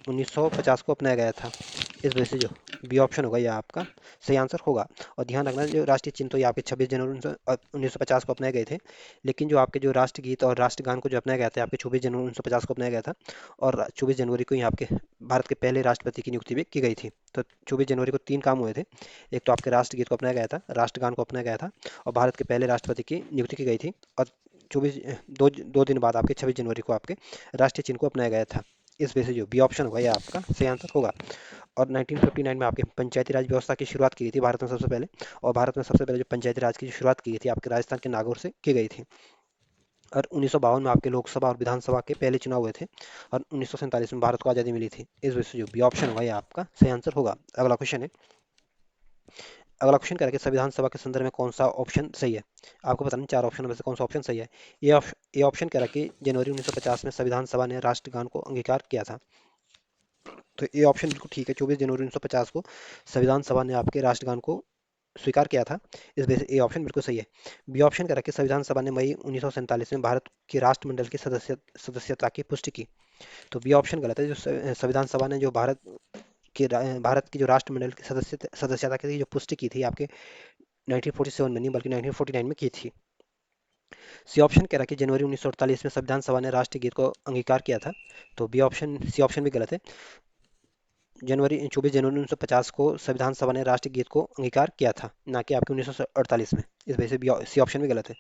1950 को अपनाया गया था। इस वजह से जो बी ऑप्शन होगा ये आपका सही आंसर होगा। और ध्यान रखना जो राष्ट्रीय चिन्ह तो ये आपके 26 जनवरी 1950 को अपनाए गए थे, लेकिन जो आपके जो राष्ट्रगीत और राष्ट्रगान को जो अपनाया गया था आपके 24 जनवरी 1950 को अपनाया गया था। और 24 जनवरी को ही आपके भारत के पहले राष्ट्रपति की नियुक्ति भी की गई थी। तो 24 जनवरी को तीन काम हुए थे। एक तो आपके राष्ट्रगीत को अपनाया गया था, राष्ट्रगान को अपनाया गया था, और भारत के पहले राष्ट्रपति की नियुक्ति की गई थी। और चौबीस दो दिन बाद आपके 26 जनवरी को आपके राष्ट्रीय चिन्ह को अपनाया गया था। इस वजह से जो बी ऑप्शन होगा ये आपका सही आंसर होगा। और 1959 में आपके पंचायती राज व्यवस्था की शुरुआत की गई थी भारत में सबसे पहले। और भारत में सबसे पहले जो पंचायती राज की जो शुरुआत की गई थी आपके राजस्थान के नागौर से की गई थी। और 1952 में आपके लोकसभा और विधानसभा के पहले चुनाव हुए थे। और 1947 में भारत को आज़ादी मिली थी। इस वजह से जो बी ऑप्शन होगा ये आपका सही आंसर होगा। अगला क्वेश्चन है। अगला क्वेश्चन करेंगे संविधान सभा के संदर्भ में कौन सा ऑप्शन सही है। आपको बताना चार ऑप्शन में से कौन सा ऑप्शन सही है। ये ऑप्शन कह रहा है कि जनवरी 1950 में संविधान सभा ने राष्ट्रगान को अंगीकार किया था। तो ये ऑप्शन बिल्कुल ठीक है। 24 जनवरी 1950 को संविधान सभा ने आपके राष्ट्रगान को स्वीकार किया था। इस वजह से ये ऑप्शन बिल्कुल सही है। बी ऑप्शन कह रहा है कि संविधान सभा ने मई 1947 में भारत की राष्ट्रमंडल की सदस्यता की पुष्टि की। तो बी ऑप्शन गलत है। जो संविधान सभा ने जो भारत की जो राष्ट्रमंडल की सदस्यता की जो पुष्टि की थी आपके 1947 में नहीं बल्कि 1949 में की थी। सी ऑप्शन कह रहा है कि जनवरी 1948 में संविधान सभा ने राष्ट्रीय गीत को अंगीकार किया था। तो बी ऑप्शन सी ऑप्शन भी गलत है। 24 जनवरी 1950 को संविधान सभा ने राष्ट्रीय गीत को अंगीकार किया था, ना कि आपके 1948 में। इस वजह से सी ऑप्शन भी गलत है।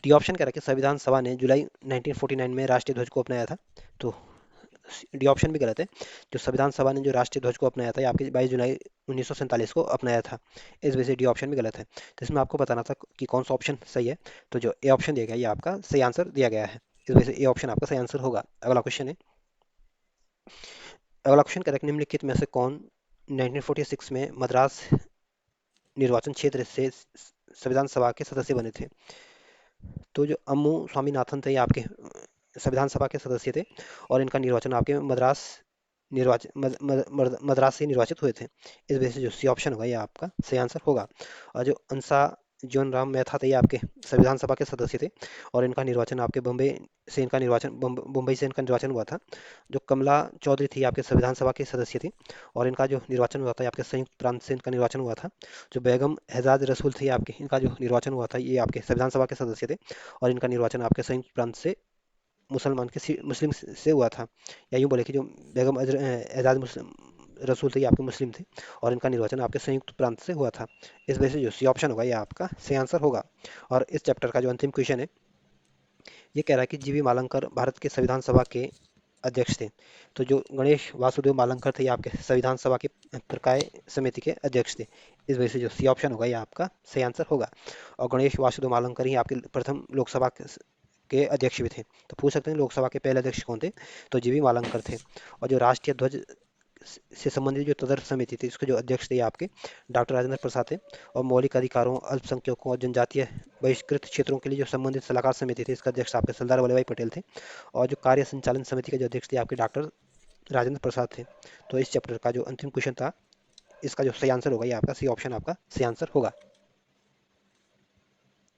डी ऑप्शन कह रहा है कि संविधान सभा ने जुलाई 1949 में राष्ट्रीय ध्वज को अपनाया था। तो डी ऑप्शन भी गलत है। जो संविधान सभा ने जो राष्ट्रीय ध्वज को अपनाया था ये आपके 22 जुलाई 1947 को अपनाया था। इस वजह से डी ऑप्शन भी गलत है। तो इसमें आपको बताना था कि कौन सा ऑप्शन सही है। तो जो ए ऑप्शन दिया गया ये आपका सही आंसर दिया गया है। इस वजह से ए ऑप्शन आपका सही आंसर होगा। अगला क्वेश्चन है। अगला क्वेश्चन करेक्ट निम्नलिखित में से कौन 1946 में मद्रास निर्वाचन क्षेत्र से संविधान सभा के सदस्य बने थे। तो जो अम्मू स्वामीनाथन थे ये आपके संविधान सभा के सदस्य थे, और इनका निर्वाचन आपके मद्रास से निर्वाचित हुए थे। इस वजह से जो सी ऑप्शन होगा ये आपका सही आंसर होगा। और जो अंसा जोन राम मेहता थे ये आपके संविधान सभा के सदस्य थे, और इनका निर्वाचन आपके मुंबई से इनका निर्वाचन हुआ था। जो कमला चौधरी थी आपके संविधान सभा के सदस्य थी, और इनका जो निर्वाचन हुआ था ये आपके संयुक्त प्रांत से इनका निर्वाचन हुआ था। जो बेगम एजाज रसूल थी आपके इनका जो निर्वाचन हुआ था ये आपके संविधान सभा के सदस्य थे, और इनका निर्वाचन आपके संयुक्त प्रांत से मुस्लिम से हुआ था। या यूँ बोले कि जो एजाज मुस्लिम रसूल थे ये आपके मुस्लिम थे, और इनका निर्वाचन आपके संयुक्त प्रांत से हुआ था। इस वजह से जो सी ऑप्शन होगा ये आपका सही आंसर होगा। और इस चैप्टर का जो अंतिम क्वेश्चन है ये कह रहा है कि जीवी मालंकर भारत के संविधान सभा के अध्यक्ष थे। तो जो गणेश वासुदेव मालंकर थे ये आपके संविधान सभा के प्रकाय समिति के अध्यक्ष थे। इस वजह से जो सी ऑप्शन होगा ये आपका सही आंसर होगा। और गणेश वासुदेव मालंकर ही आपके प्रथम लोकसभा के अध्यक्ष भी थे। तो पूछ सकते हैं लोकसभा के पहले अध्यक्ष कौन थे। तो जीवी मालंकर थे। और जो राष्ट्रीय ध्वज से संबंधित जो तदर्थ समिति थी, इसके जो अध्यक्ष थे आपके डॉक्टर राजेंद्र प्रसाद थे। और मौलिक अधिकारों, अल्पसंख्यकों और जनजातीय बहिष्कृत क्षेत्रों के लिए जो संबंधित सलाहकार समिति थी, इसका अध्यक्ष आपके सरदार वल्लभ भाई पटेल थे। और जो कार्य संचालन समिति के जो अध्यक्ष थे आपके डॉक्टर राजेंद्र प्रसाद थे। तो इस चैप्टर का जो अंतिम क्वेश्चन था, इसका जो सही आंसर होगा ये आपका सी ऑप्शन आपका सही आंसर होगा।